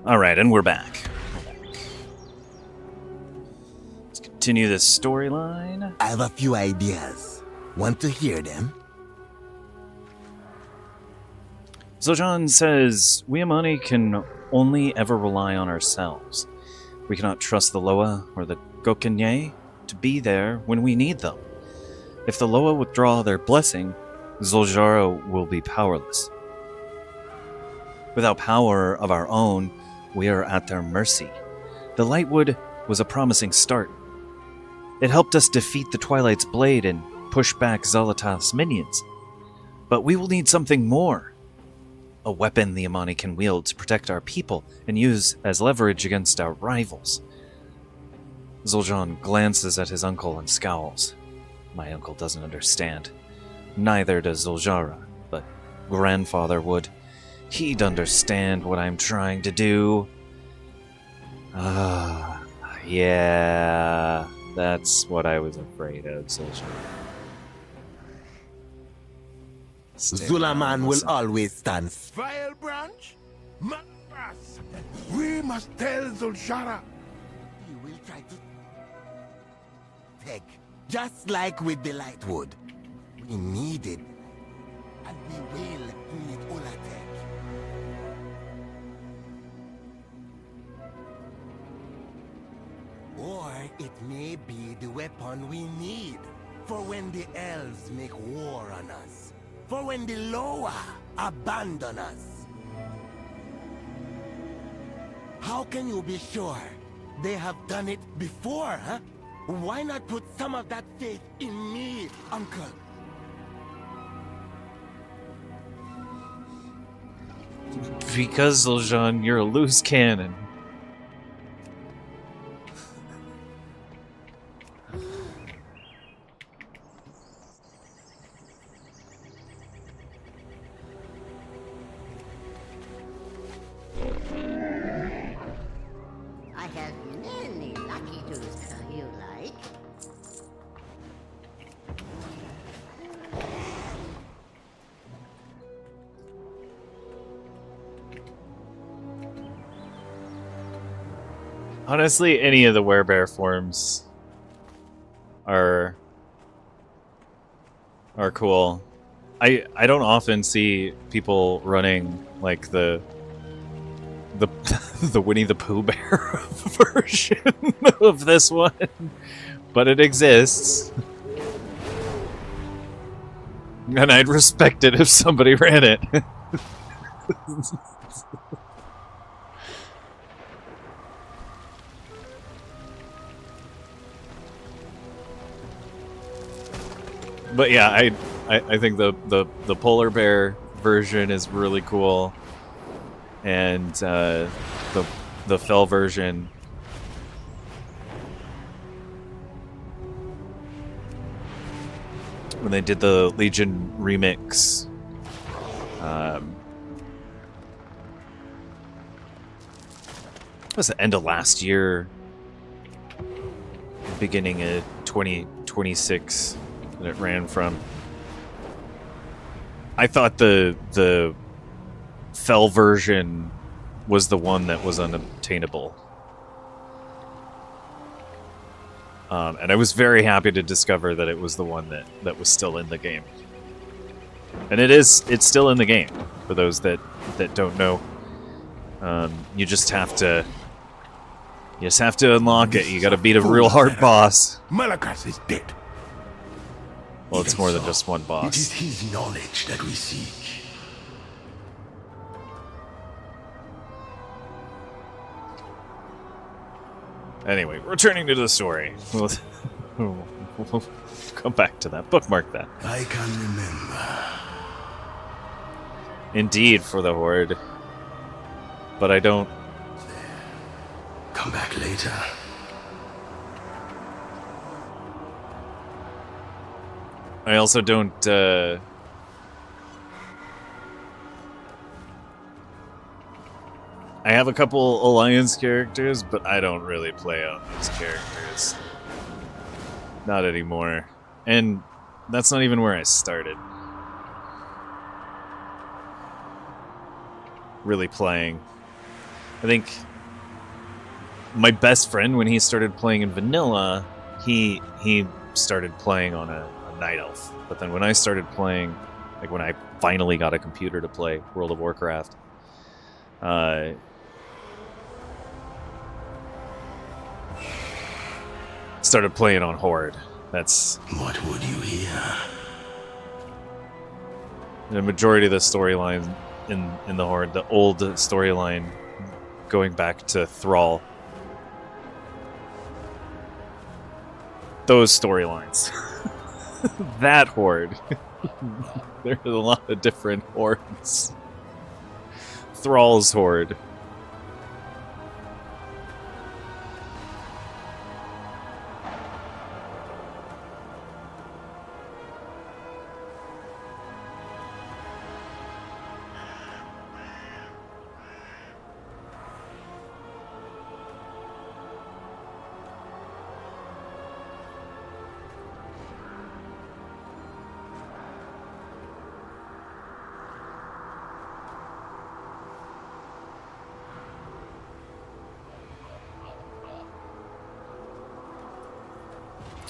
Alright, and we're back. Let's continue this storyline. I have a few ideas. Want to hear them? Zildjian says, we Amani can only ever rely on ourselves. We cannot trust the Loa or the Gokenye to be there when we need them. If the Loa withdraw their blessing, Zul'Jara will be powerless. Without power of our own, we are at their mercy. The Lightwood was a promising start. It helped us defeat the Twilight's Blade and push back Xal'atath's minions. But we will need something more. A weapon the Amani can wield to protect our people and use as leverage against our rivals. Zildjian glances at his uncle and scowls. My uncle doesn't understand. Neither does Zul'Jara, but grandfather would. He'd understand what I'm trying to do. Yeah, that's what I was afraid of, Zildjian. Zulaman will always stand. Vile branch? Malas! We must tell Zul'Jara. He will try to take, just like with the Lightwood. We need it, and we will need Ula'tek. Or it may be the weapon we need for when the elves make war on us. For when the Loa abandon us. How can you be sure they have done it before, huh? Why not put some of that faith in me, Uncle? Because, Zildjian, you're a loose cannon. I have many lucky tools you like. Honestly, any of the werebear forms are cool. I don't often see people running like the Winnie the Pooh Bear version of this one, but it exists. And I'd respect it if somebody ran it. But yeah, I think the polar bear version is really cool, and the fell version. When they did the Legion remix, it was the end of last year, beginning of 2026 that it ran from. I thought the fell version was the one that was unobtainable. And I was very happy to discover that it was the one that was still in the game. And it's still in the game, for those that don't know. You just have to unlock it. You gotta beat a real hard boss. Malakas is dead. Well, it's more than just one boss. It is his knowledge that we seek. Anyway, returning to the story. We'll come back to that. Bookmark that. I can remember. Indeed, for the Horde. But I don't... Come back later. I also don't, I have a couple Alliance characters, but I don't really play out those characters. Not anymore. And that's not even where I started. Really playing. I think my best friend, when he started playing in vanilla, he started playing on a night elf. But then when I started playing, like when I finally got a computer to play World of Warcraft, started playing on Horde. That's what would you hear? The majority of the storyline in the Horde, the old storyline going back to Thrall. Those storylines. That Horde. There's a lot of different hordes. Thrall's Horde.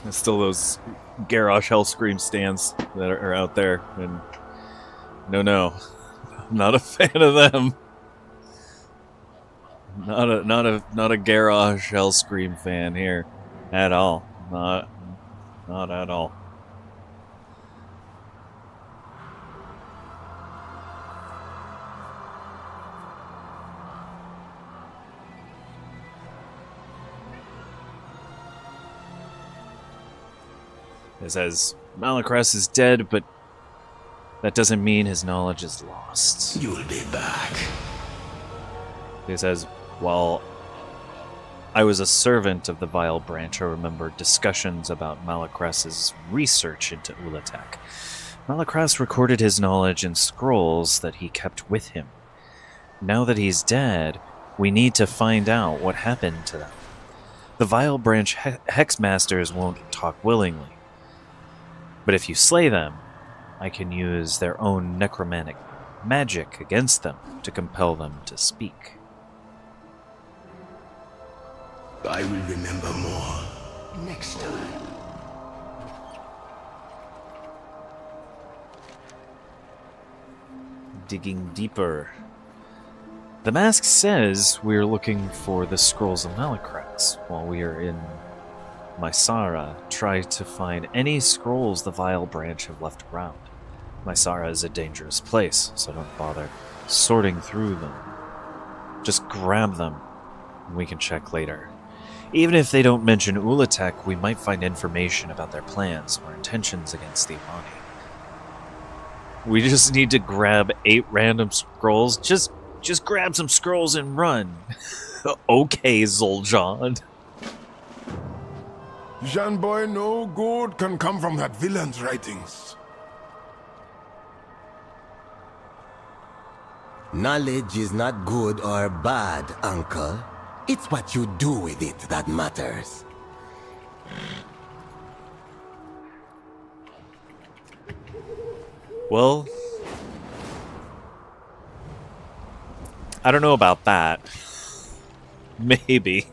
There's still those Garrosh Hellscream stands that are out there, and no, I'm not a fan of them. Not a Garrosh Hellscream fan here at all. Not at all. It says, Malacrest is dead, but that doesn't mean his knowledge is lost. You'll be back. He says, while I was a servant of the Vile Branch, I remember discussions about Malacrest's research into Ula'tek. Malacrest recorded his knowledge in scrolls that he kept with him. Now that he's dead, we need to find out what happened to them. The Vile Branch Hexmasters won't talk willingly. But if you slay them, I can use their own necromantic magic against them to compel them to speak. I will remember more next time. Digging deeper. The mask says we're looking for the Scrolls of Malacrest while we are in Mysara. Try to find any scrolls the Vile Branch have left around. Mysara is a dangerous place, so don't bother sorting through them. Just grab them, and we can check later. Even if they don't mention Ula'tek, we might find information about their plans or intentions against the Amani. We just need to grab 8 random scrolls. Just grab some scrolls and run. Okay, Zul'Jin. Jean boy, no good can come from that villain's writings. Knowledge is not good or bad, Uncle. It's what you do with it that matters. Well, I don't know about that. Maybe.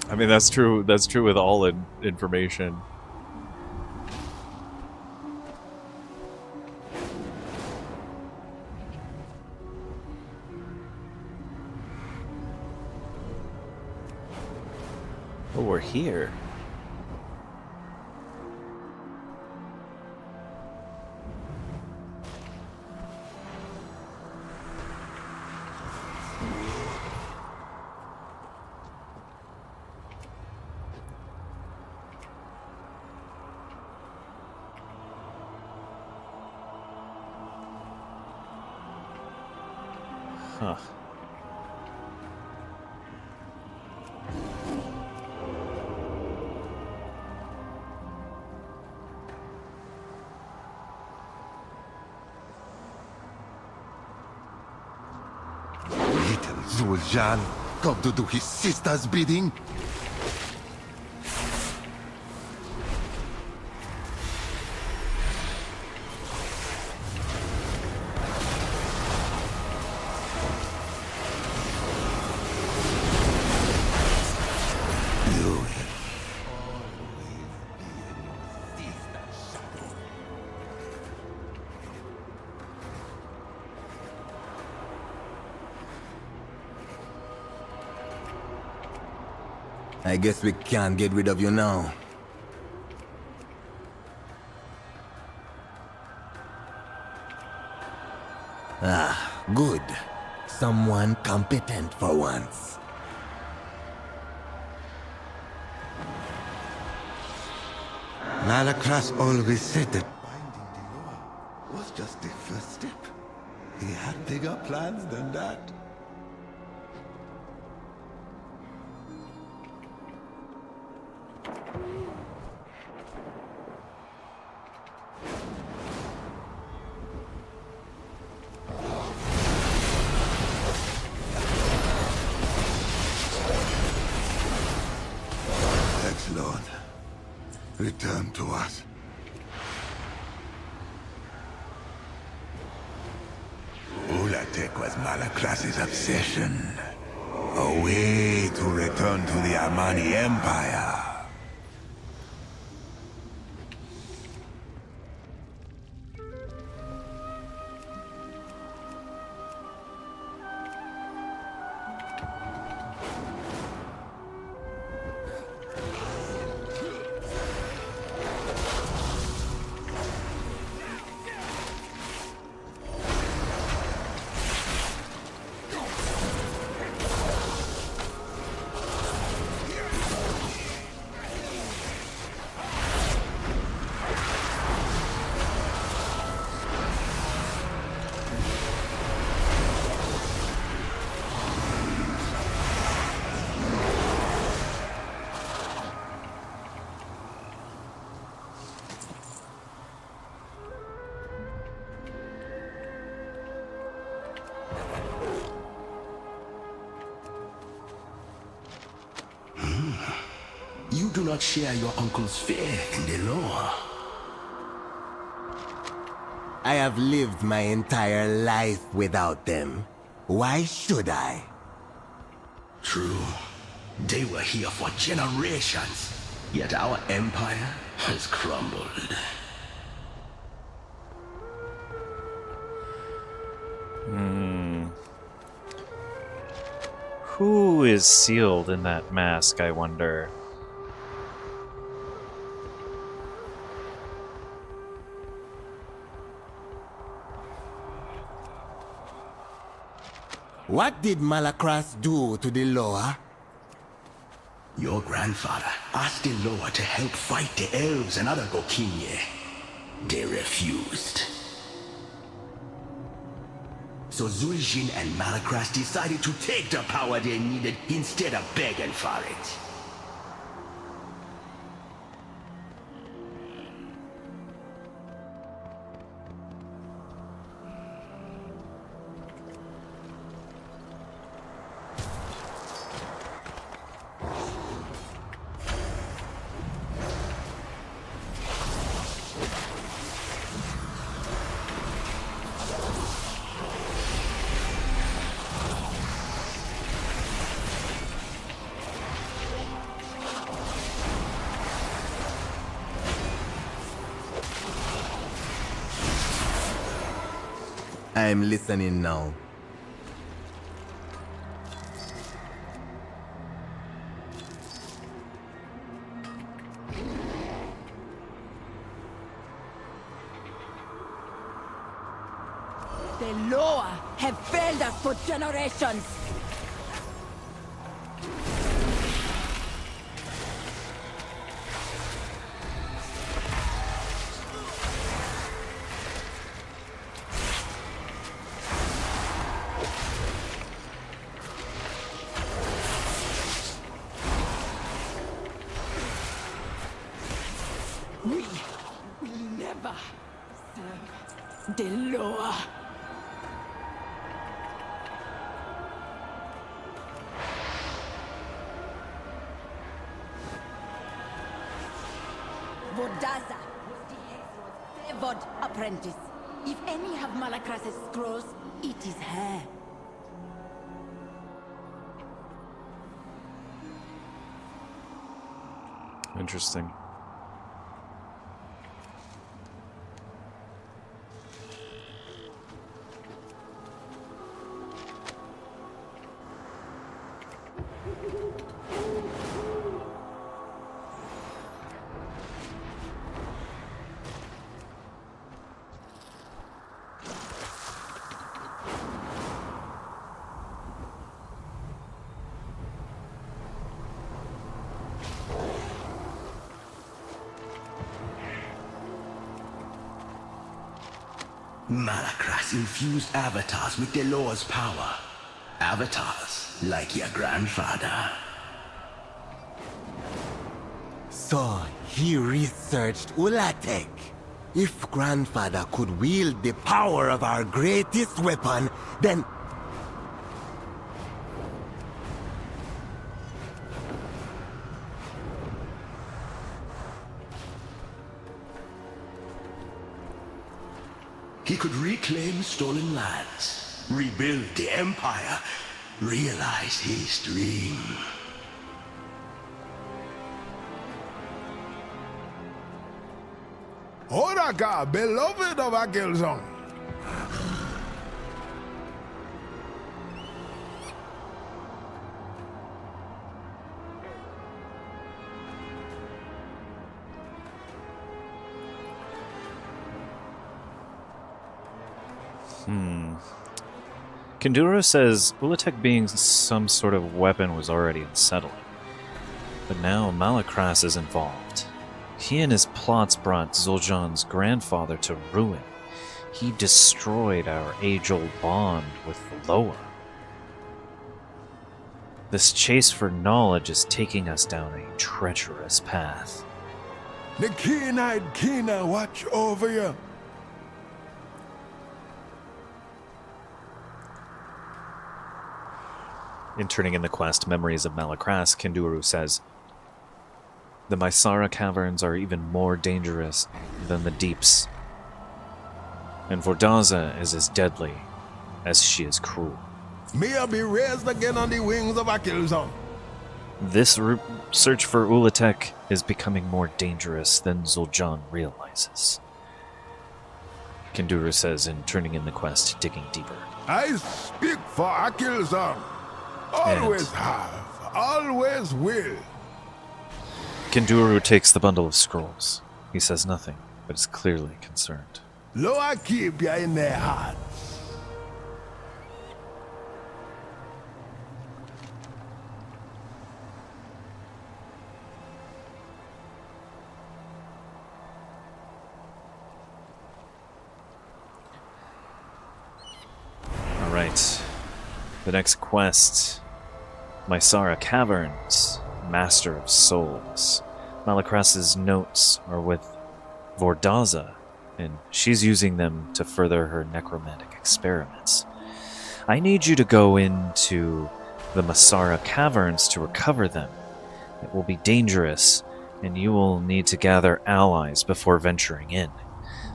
I mean, that's true. That's true with all information. Oh, we're here. Huh. Little Zul'Jin, come to do his sister's bidding. I guess we can't get rid of you now. Ah, good. Someone competent for once. Malakras always said that binding Diloa was just the first step. He had bigger plans than that. Lord, return to us. Ula'tek was Malakras' obsession. A way to return to the Amani Empire. You do not share your uncle's faith in the law. I have lived my entire life without them. Why should I? True. They were here for generations, yet our empire has crumbled. Who is sealed in that mask, I wonder? What did Malakras do to the Loa? Your grandfather asked the Loa to help fight the elves and other Gokinye. They refused. So Zuijin and Malakras decided to take the power they needed instead of begging for it. I'm listening now. The Loa have failed us for generations. We will never serve the Loa. Vodaza was the Hexlord's favored apprentice. If any have Malakras' scrolls, it is her. Interesting. Malakras infused avatars with Deloa's power. Avatars like your grandfather. So he researched Ula'tek. If grandfather could wield the power of our greatest weapon, then... He could reclaim stolen lands, rebuild the Empire, realize his dream. Oraka, beloved of Akelzon. Kanduro says Ula'tek being some sort of weapon was already unsettling. But now Malakras is involved. He and his plots brought Zul'Jan's grandfather to ruin. He destroyed our age-old bond with Loa. This chase for knowledge is taking us down a treacherous path. The keen-eyed Kina watch over you. In turning in the quest, Memories of Malakras, Kanduro says, the Mysara caverns are even more dangerous than the deeps, and Vordaza is as deadly as she is cruel. May be raised again on the wings of Akelzon. This search for Ula'tek is becoming more dangerous than Zul'Jan realizes. Kanduro says in turning in the quest, digging deeper. I speak for Akelzon. Always have, always will. Kanduro takes the bundle of scrolls. He says nothing, but is clearly concerned. Loa keep you in their hearts. Alright. The next quest. Mysara Caverns, Master of Souls. Malakras's notes are with Vordaza, and she's using them to further her necromantic experiments. I need you to go into the Mysara Caverns to recover them. It will be dangerous, and you will need to gather allies before venturing in.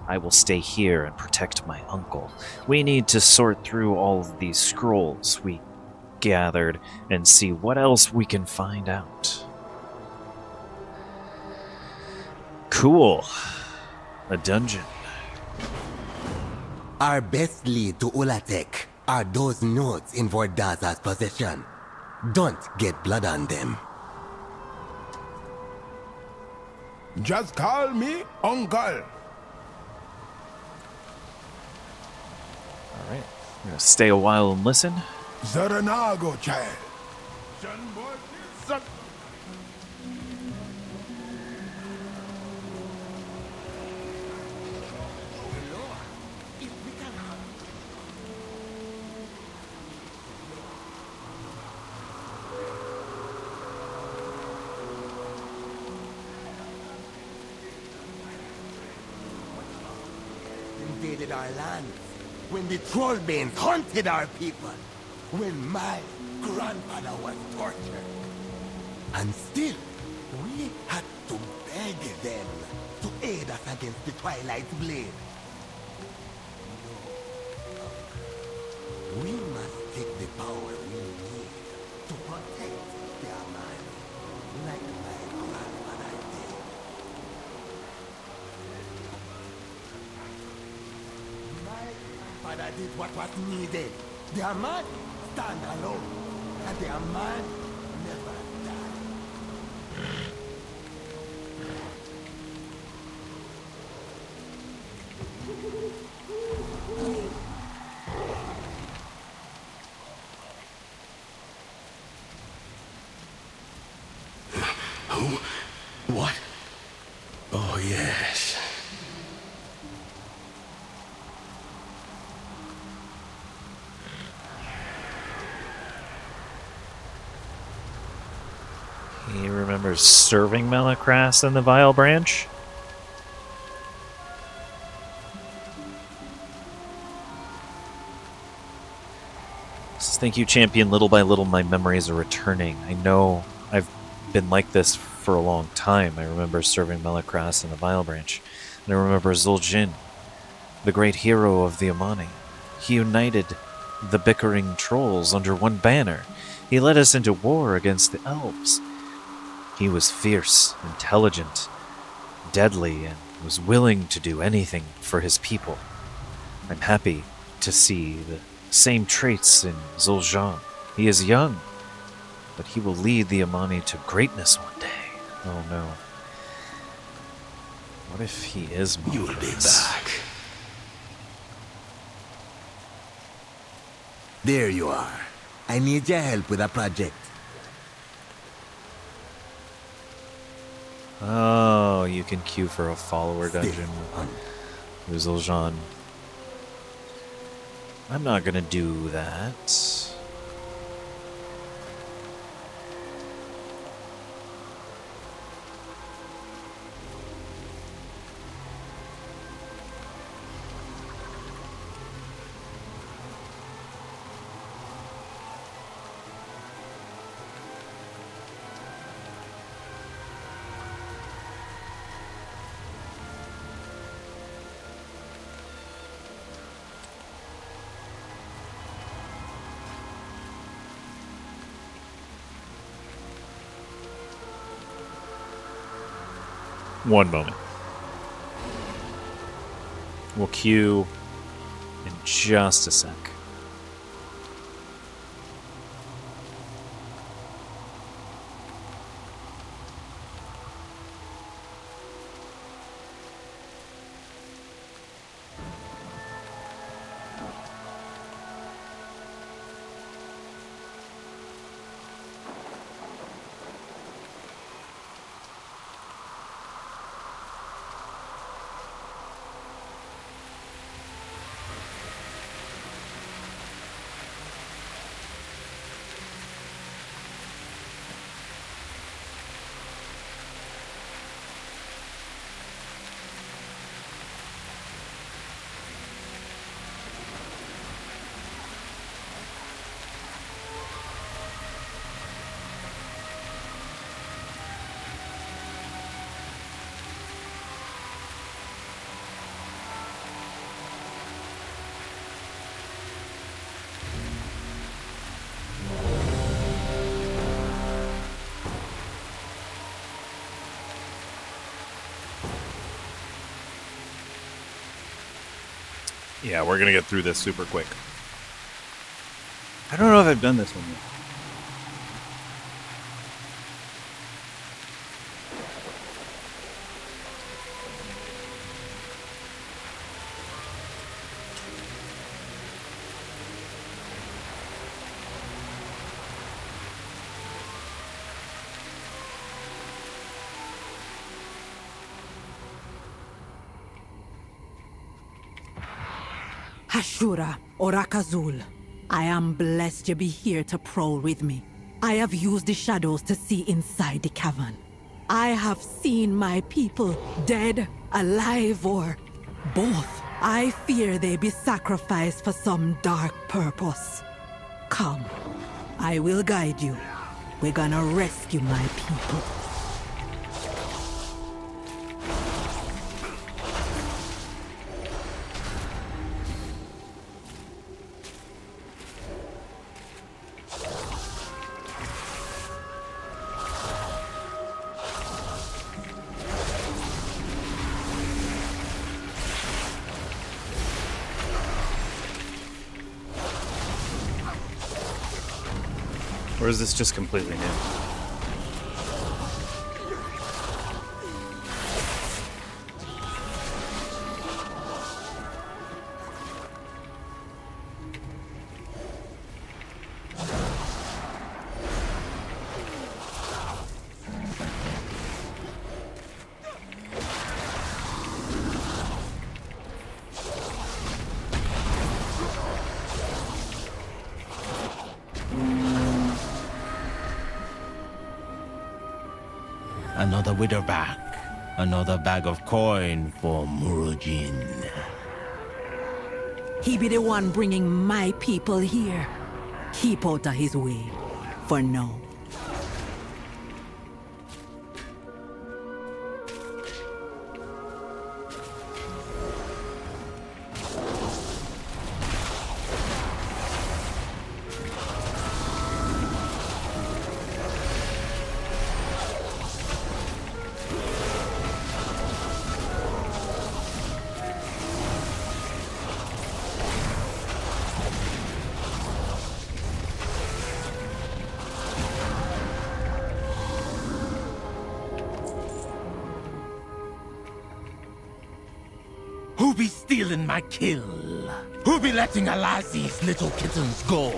I will stay here and protect my uncle. We need to sort through all of these scrolls we gathered and see what else we can find out. Cool. A dungeon. Our best lead to Ula'tek are those notes in Vordaza's possession. Don't get blood on them. Just call me Uncle. Alright. I'm gonna stay a while and listen. Zaranago, child. Invaded our land. When the Trollbanes haunted our people. When my grandfather was tortured. And still, we had to beg them to aid us against the Twilight's blade. We must take the power we need to protect the Amani, like my grandfather did. My grandfather did what was needed. The Amani stand alone, and the Amani never die. Who? What? Oh, yes. remembers serving Malakras in the Vile Branch. Says, thank you, champion. Little by little, my memories are returning. I know I've been like this for a long time. I remember serving Malakras in the Vile Branch. And I remember Zul'jin, the great hero of the Amani. He united the bickering trolls under one banner. He led us into war against the elves. He was fierce, intelligent, deadly, and was willing to do anything for his people. I'm happy to see the same traits in Zul'jin. He is young, but he will lead the Amani to greatness one day. Oh no. What if he is Malakras? You'll be back. There you are. I need your help with a project. Oh, you can queue for a follower dungeon with Zul'jin. I'm not gonna do that. One moment. We'll queue in just a sec. Yeah, we're gonna get through this super quick. I don't know if I've done this one yet. Hashura, Orakazul, I am blessed you be here to prowl with me. I have used the shadows to see inside the cavern. I have seen my people dead, alive, or both. I fear they be sacrificed for some dark purpose. Come, I will guide you. We're gonna rescue my people. Or is this just completely new? Another wither back. Another bag of coin for Murojin. He be the one bringing my people here. Keep out of his way. For now. Who be stealing my kill? Who be letting Alazi's little kittens go?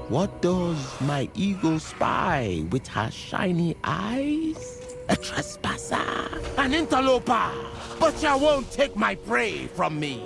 What does my eagle spy with her shiny eyes? A trespasser, an interloper, but you won't take my prey from me.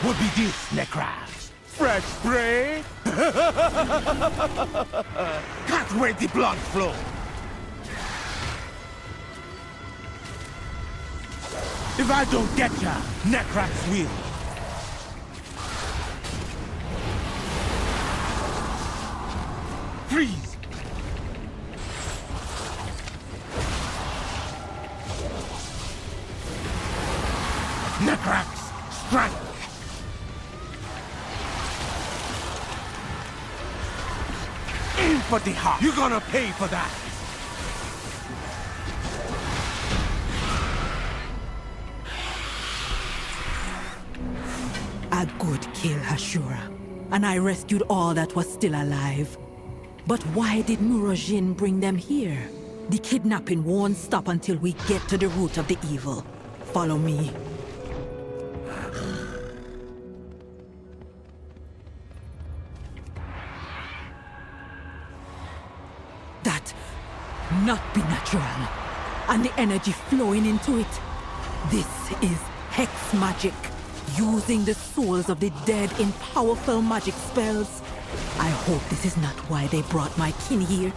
What be this, Necraft? Fresh prey? Cut where the blood flow. If I don't get ya, Necraft will. Freeze! Necraft, strike! Aim for the heart. You're gonna pay for that. A good kill, Hashura. And I rescued all that was still alive. But why did Murojin bring them here? The kidnapping won't stop until we get to the root of the evil. Follow me. That not be natural. And the energy flowing into it. This is hex magic. Using the souls of the dead in powerful magic spells. I hope this is not why they brought my kin here.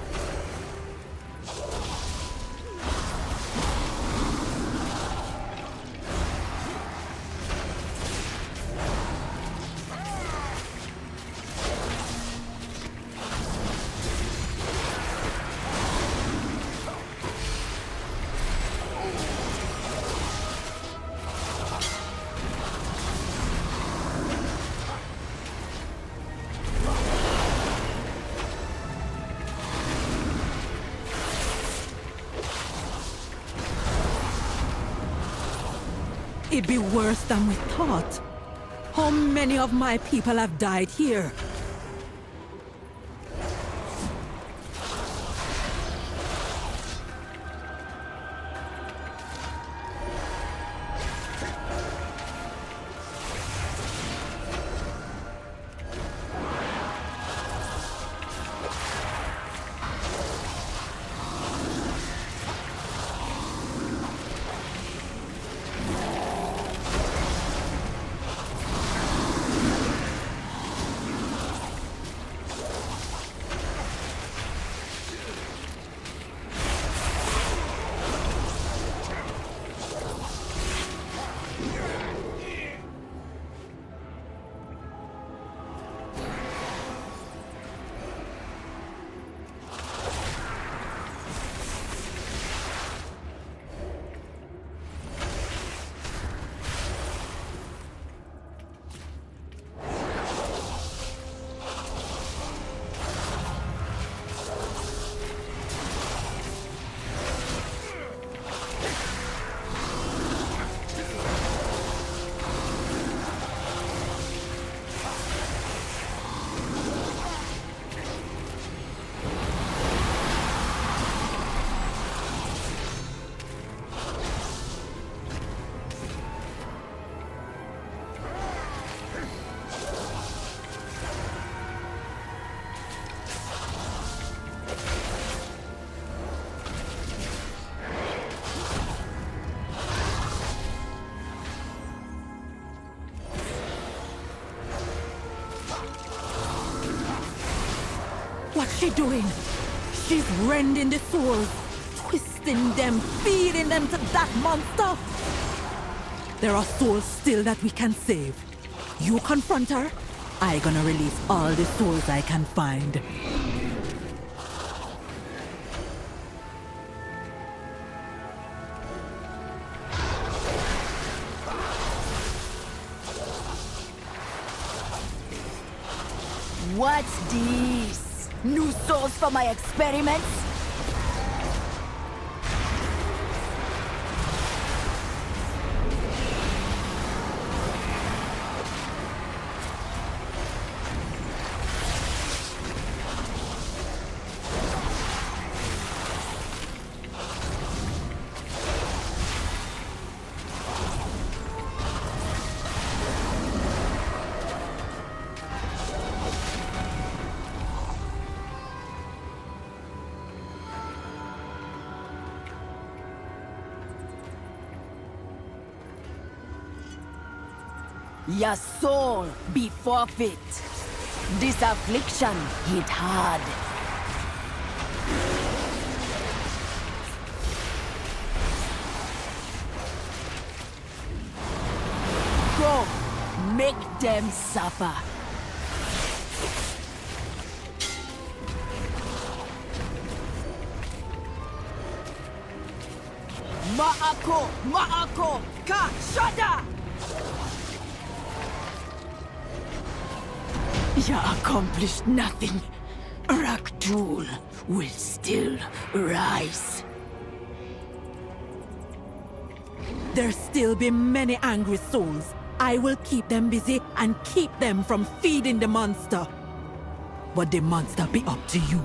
It be worse than we thought. How many of my people have died here? What's she doing? She's rending the souls, twisting them, feeding them to that monster. There are souls still that we can save. You confront her, I gonna release all the souls I can find. What's this? New souls for my experiments? Your soul be forfeit. This affliction hit hard. Go, make them suffer. Ma'ako, ka, shada! You accomplished nothing. Rak'tul will still rise. There still be many angry souls. I will keep them busy and keep them from feeding the monster. But the monster be up to you.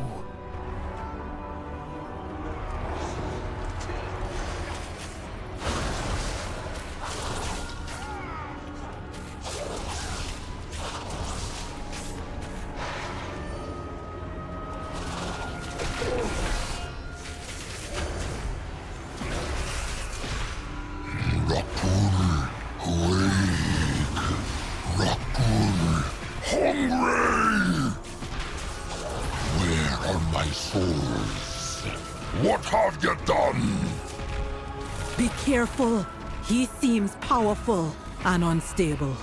What have you done? Be careful. He seems powerful and unstable.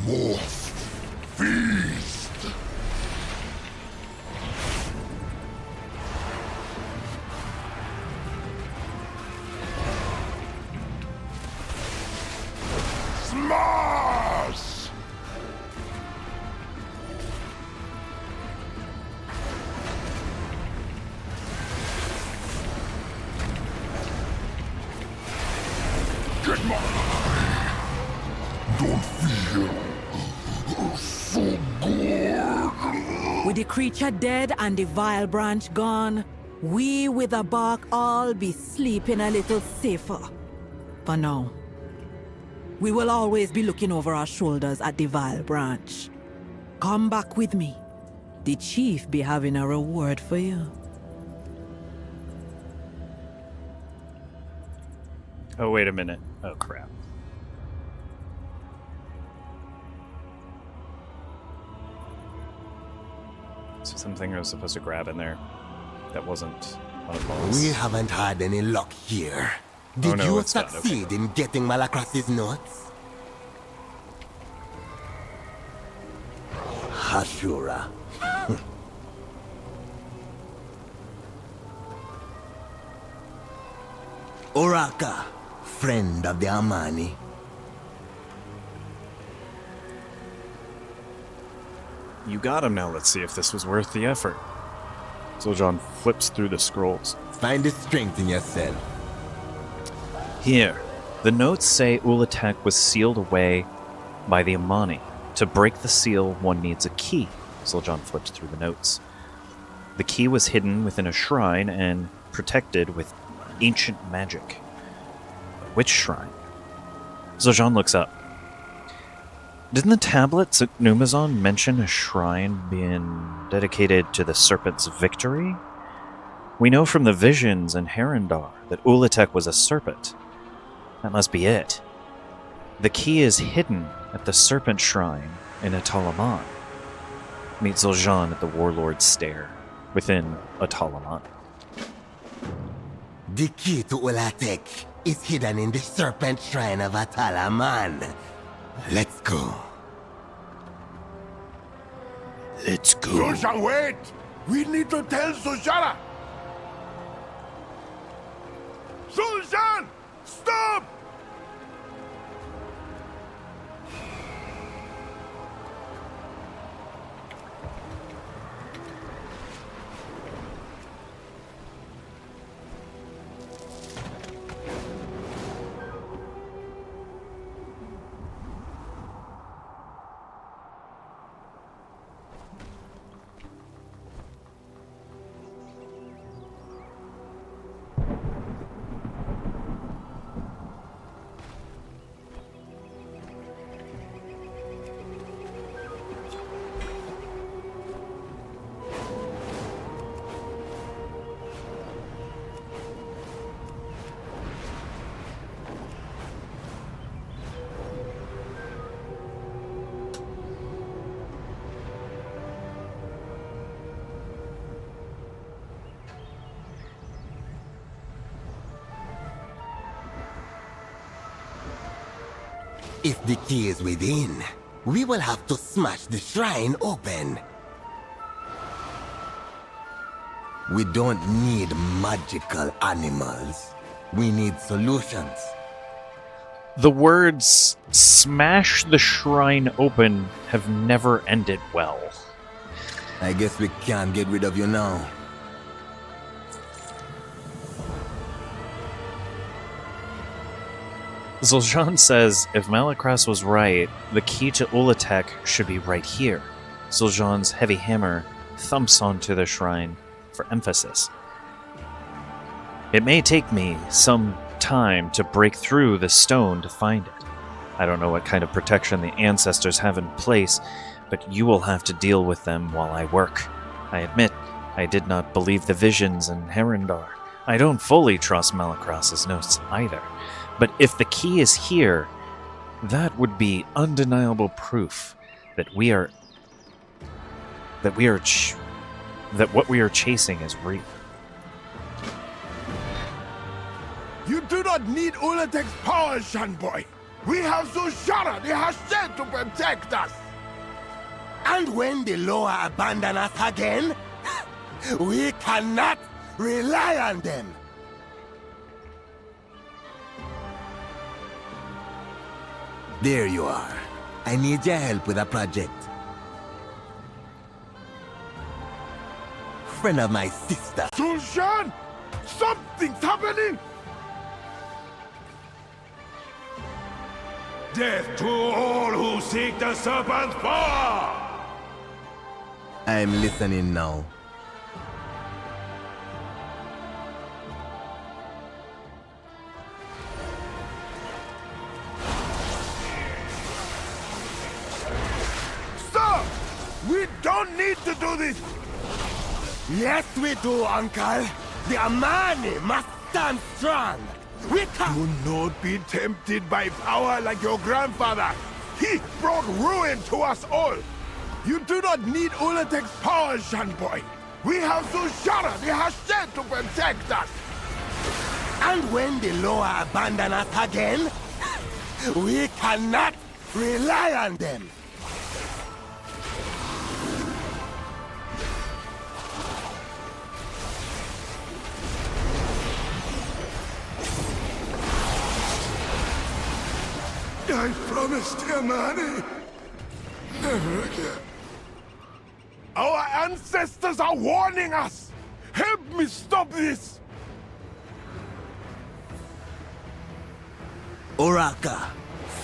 Morph. Feast. Smash! Get mine! Don't feel so good. With the creature dead and the vile branch gone, we with the bark all be sleeping a little safer. For now. We will always be looking over our shoulders at the vile branch. Come back with me. The chief be having a reward for you. Oh, wait a minute. Oh, crap. So something I was supposed to grab in there that wasn't one of those. We haven't had any luck here. Did no, you it's not. succeed Okay. in getting Malacross's notes? Hashura. Uraka, friend of the Amani. You got him now. Let's see if this was worth the effort. Zoljan flips through the scrolls. Find the strength in yourself. Here, the notes say Ula'tek was sealed away by the Amani. To break the seal, one needs a key. Zoljan flips through the notes. The key was hidden within a shrine and protected with ancient magic. Which shrine? Zoljan looks up. Didn't the tablets at Numazon mention a shrine being dedicated to the serpent's victory? We know from the visions in Herondar that Ula'tek was a serpent. That must be it. The key is hidden at the serpent shrine in Atalaman. Meet Zoljan at the warlord's stair within Atalaman. The key to Ula'tek is hidden in the serpent shrine of Atalaman. Let's go. Let's go. Sosha, wait! We need to tell Soshara! Suljan! Stop! If the key is within, we will have to smash the shrine open. We don't need magical animals. We need solutions. The words, smash the shrine open, have never ended well. I guess we can't get rid of you now. Zoljan says if Malacross was right, the key to Ula'tek should be right here. Zoljan's heavy hammer thumps onto the shrine for emphasis. It may take me some time to break through the stone to find it. I don't know what kind of protection the ancestors have in place, but you will have to deal with them while I work. I admit, I did not believe the visions in Herondar. I don't fully trust Malacross's notes either. But if the key is here, that would be undeniable proof that that what we are chasing is real. You do not need Ula'tek's power, Shan boy. We have Zushara, the Hashem, to protect us. And when the Loa abandon us again, we cannot rely on them. There you are. I need your help with a project. Friend of my sister. Sulshan! Something's happening! Death to all who seek the serpent's power! I'm listening now. Sir! We don't need to do this! Yes, we do, Uncle. The Amani must stand strong. We can... Do not be tempted by power like your grandfather. He brought ruin to us all. You do not need Ula'tek's power, Shanboy. We have Zushara, the Hashem, to protect us. And when the Loa abandon us again, we cannot rely on them. I promised Amani. Never again. Our ancestors are warning us. Help me stop this. Oraka,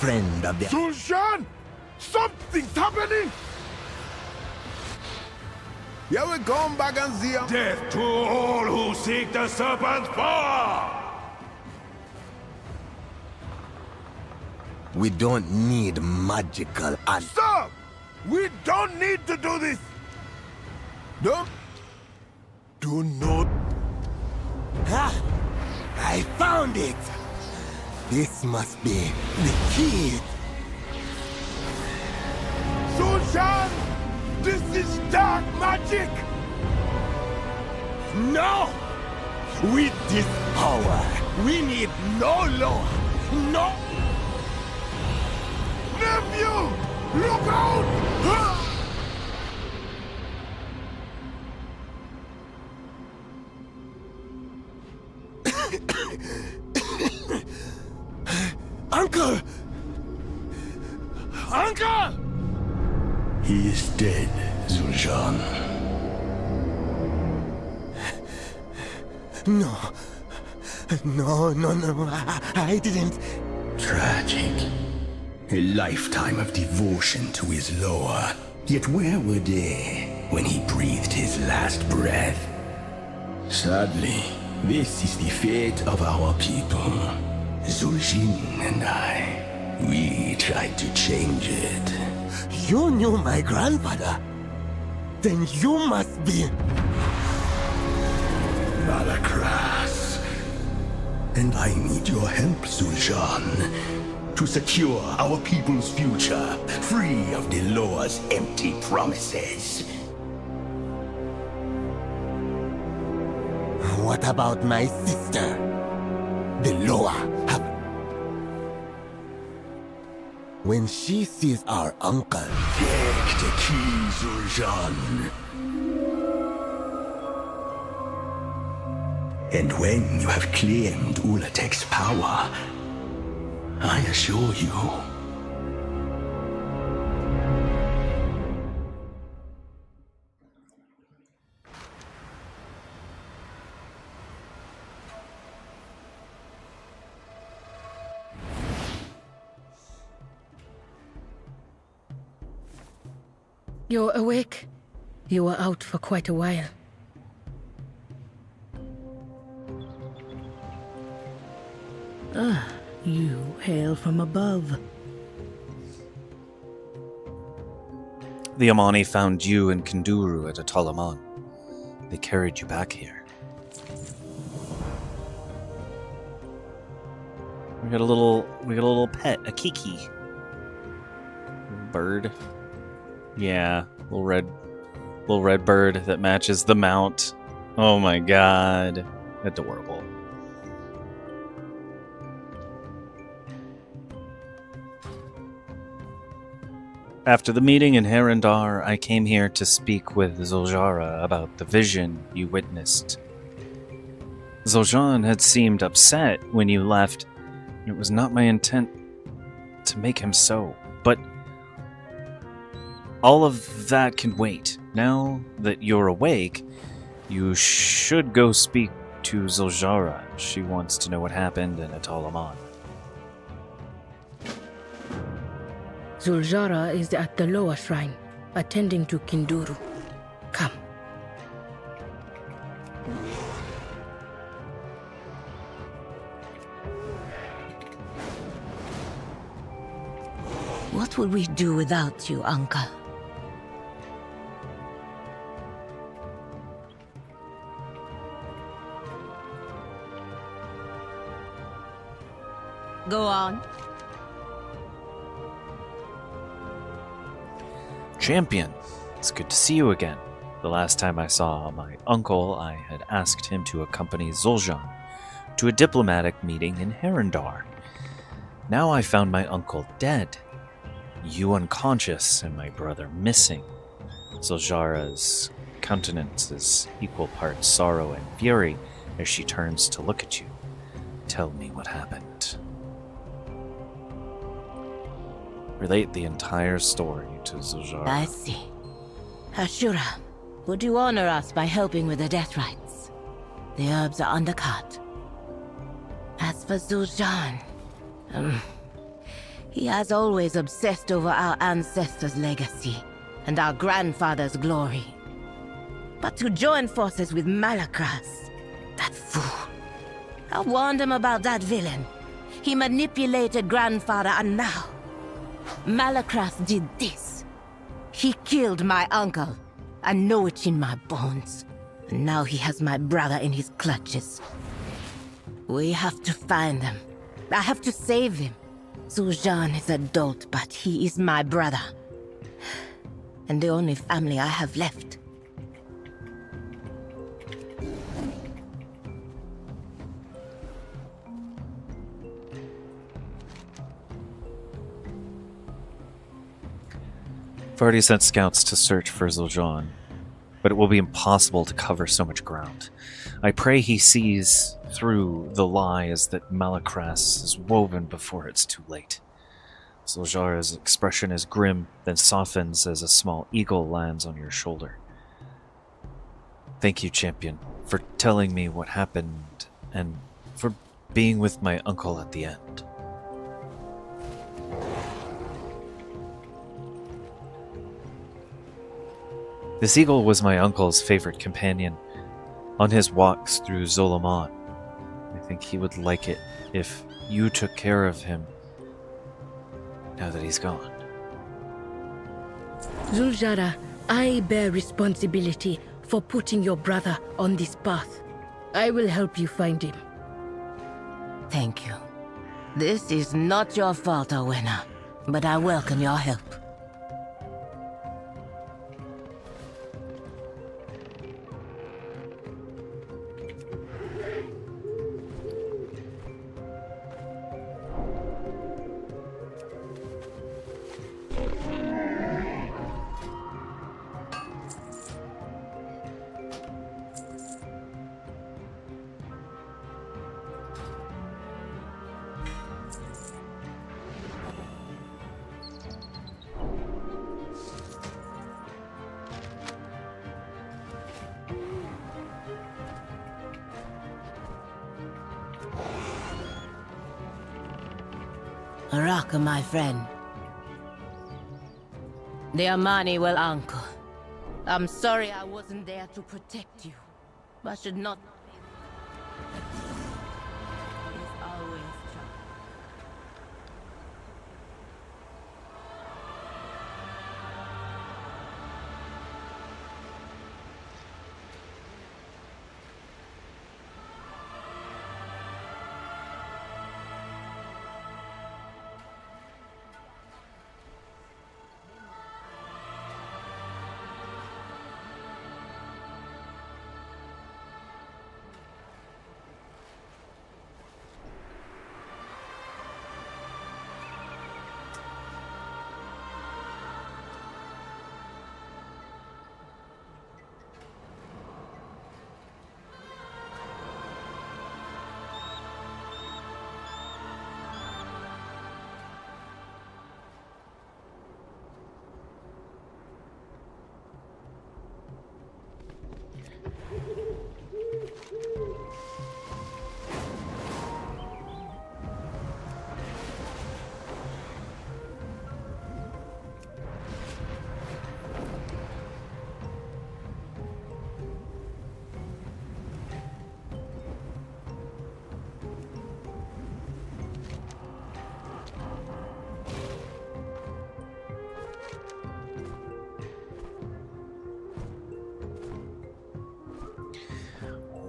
friend of the... Sulshan! Something's happening! Yeah, we're going back and see him. Death to all who seek the serpent's power! We don't need magical and... Stop! We don't need to do this! No. Do not... Ha! I found it! This must be the key. Sulshan! This is dark magic! No! With this power, we need no law. No... Nephew! Look out! Uncle! Uncle! He is dead, Zul'Jan. No. No. I didn't. Tragic. A lifetime of devotion to his Loa. Yet where were they when he breathed his last breath? Sadly, this is the fate of our people. Zul'Jin and I, we tried to change it. You knew my grandfather? Then you must be... Malakras. And I need your help, Zul'Jan, to secure our people's future, free of the Loa's empty promises. What about my sister? The Loa have... When she sees our uncle... Take the key, Zul'Jan. And when you have claimed Ula'tek's power, I assure you... You're awake? You were out for quite a while. Ah, you hail from above. The Amani found you and Kanduru at Atalaman. They carried you back here. We got a little pet, a kiki. Bird. Yeah, little red bird that matches the mount. Oh my god. Adorable. After the meeting in Herendar, I came here to speak with Zoljara about the vision you witnessed. Zoljan had seemed upset when you left. It was not my intent to make him so, but all of that can wait. Now that you're awake, you should go speak to Zoljara. She wants to know what happened in Atalaman. Zuljara is at the lower shrine, attending to Kinduru. Come. What would we do without you, Uncle? Go on. Champion, it's good to see you again. The last time I saw my uncle, I had asked him to accompany Zoljan to a diplomatic meeting in Herendar. Now I found my uncle dead, you unconscious, and my brother missing. Zoljara's countenance is equal parts sorrow and fury as she turns to look at you. Tell me what happened. Relate the entire story to Zoljara. I see. Ashura, would you honor us by helping with the death rites? The herbs are undercut. As for Zul'Jan, he has always obsessed over our ancestors' legacy and our grandfather's glory. But to join forces with Malakras, that fool. I warned him about that villain. He manipulated grandfather, and now Malakras did this. He killed my uncle. I know it in my bones. And now he has my brother in his clutches. We have to find him. I have to save him. Zul'Jan is adult, but he is my brother. And the only family I have left. I've already sent scouts to search for Zul'Jan, but it will be impossible to cover so much ground. I pray he sees through the lies that Malakras has woven before it's too late. Zoljara's expression is grim, then softens as a small eagle lands on your shoulder. Thank you, champion, for telling me what happened, and for being with my uncle at the end. This eagle was my uncle's favorite companion on his walks through Zolaman. I think he would like it if you took care of him now that he's gone. Zuljara, I bear responsibility for putting your brother on this path. I will help you find him. Thank you. This is not your fault, Owena, but I welcome your help. Araka, my friend. The Amani will, uncle. I'm sorry I wasn't there to protect you. I should not. It's always trouble.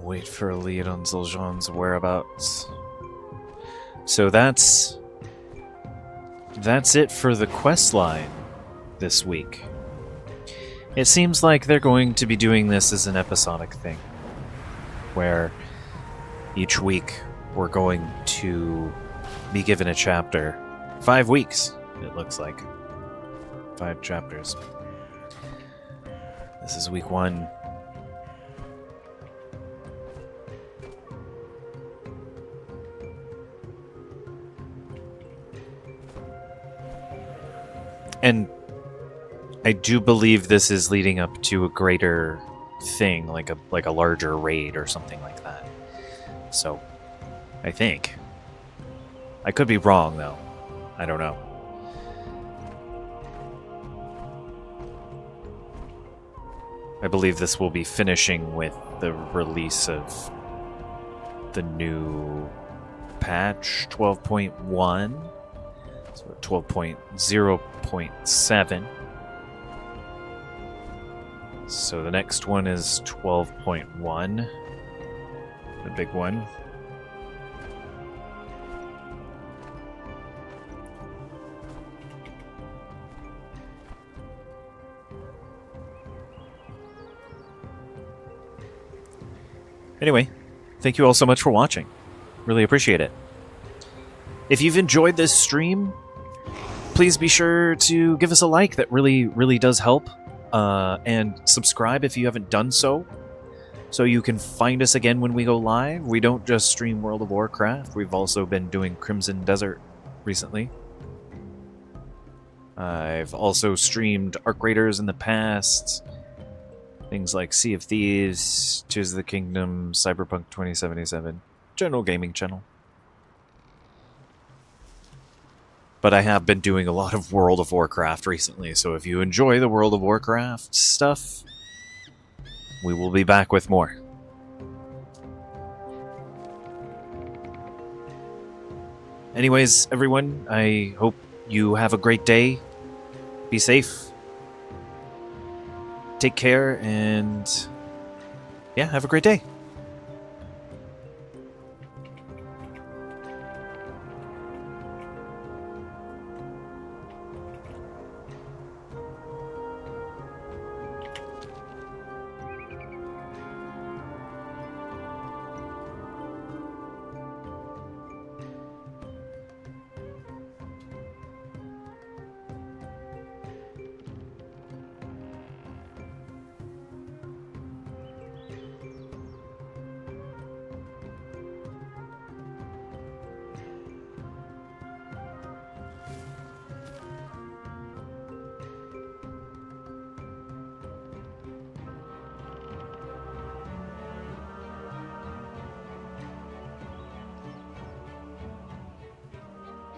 Wait for a lead on Zul'Jan's whereabouts. So that's it for the quest line this week. It seems like they're going to be doing this as an episodic thing, where each week we're going to be given a chapter. 5 weeks, it looks like. 5 chapters. This is week 1. And I do believe this is leading up to a greater thing, like a larger raid or something like that. So, I think. I could be wrong, though. I don't know. I believe this will be finishing with the release of the new patch 12.1. So 12.0.7. So the next one is 12.1. The big one. Anyway, thank you all so much for watching. Really appreciate it. If you've enjoyed this stream, please be sure to give us a like. That really, really does help. And subscribe if you haven't done so you can find us again when we go live. We don't just stream World of Warcraft. We've also been doing Crimson Desert recently. I've also streamed Arc Raiders in the past. Things like Sea of Thieves, Tears of the Kingdom, Cyberpunk 2077. General gaming channel. But I have been doing a lot of World of Warcraft recently, so if you enjoy the World of Warcraft stuff, we will be back with more. Anyways, everyone, I hope you have a great day. Be safe. Take care, and yeah, have a great day.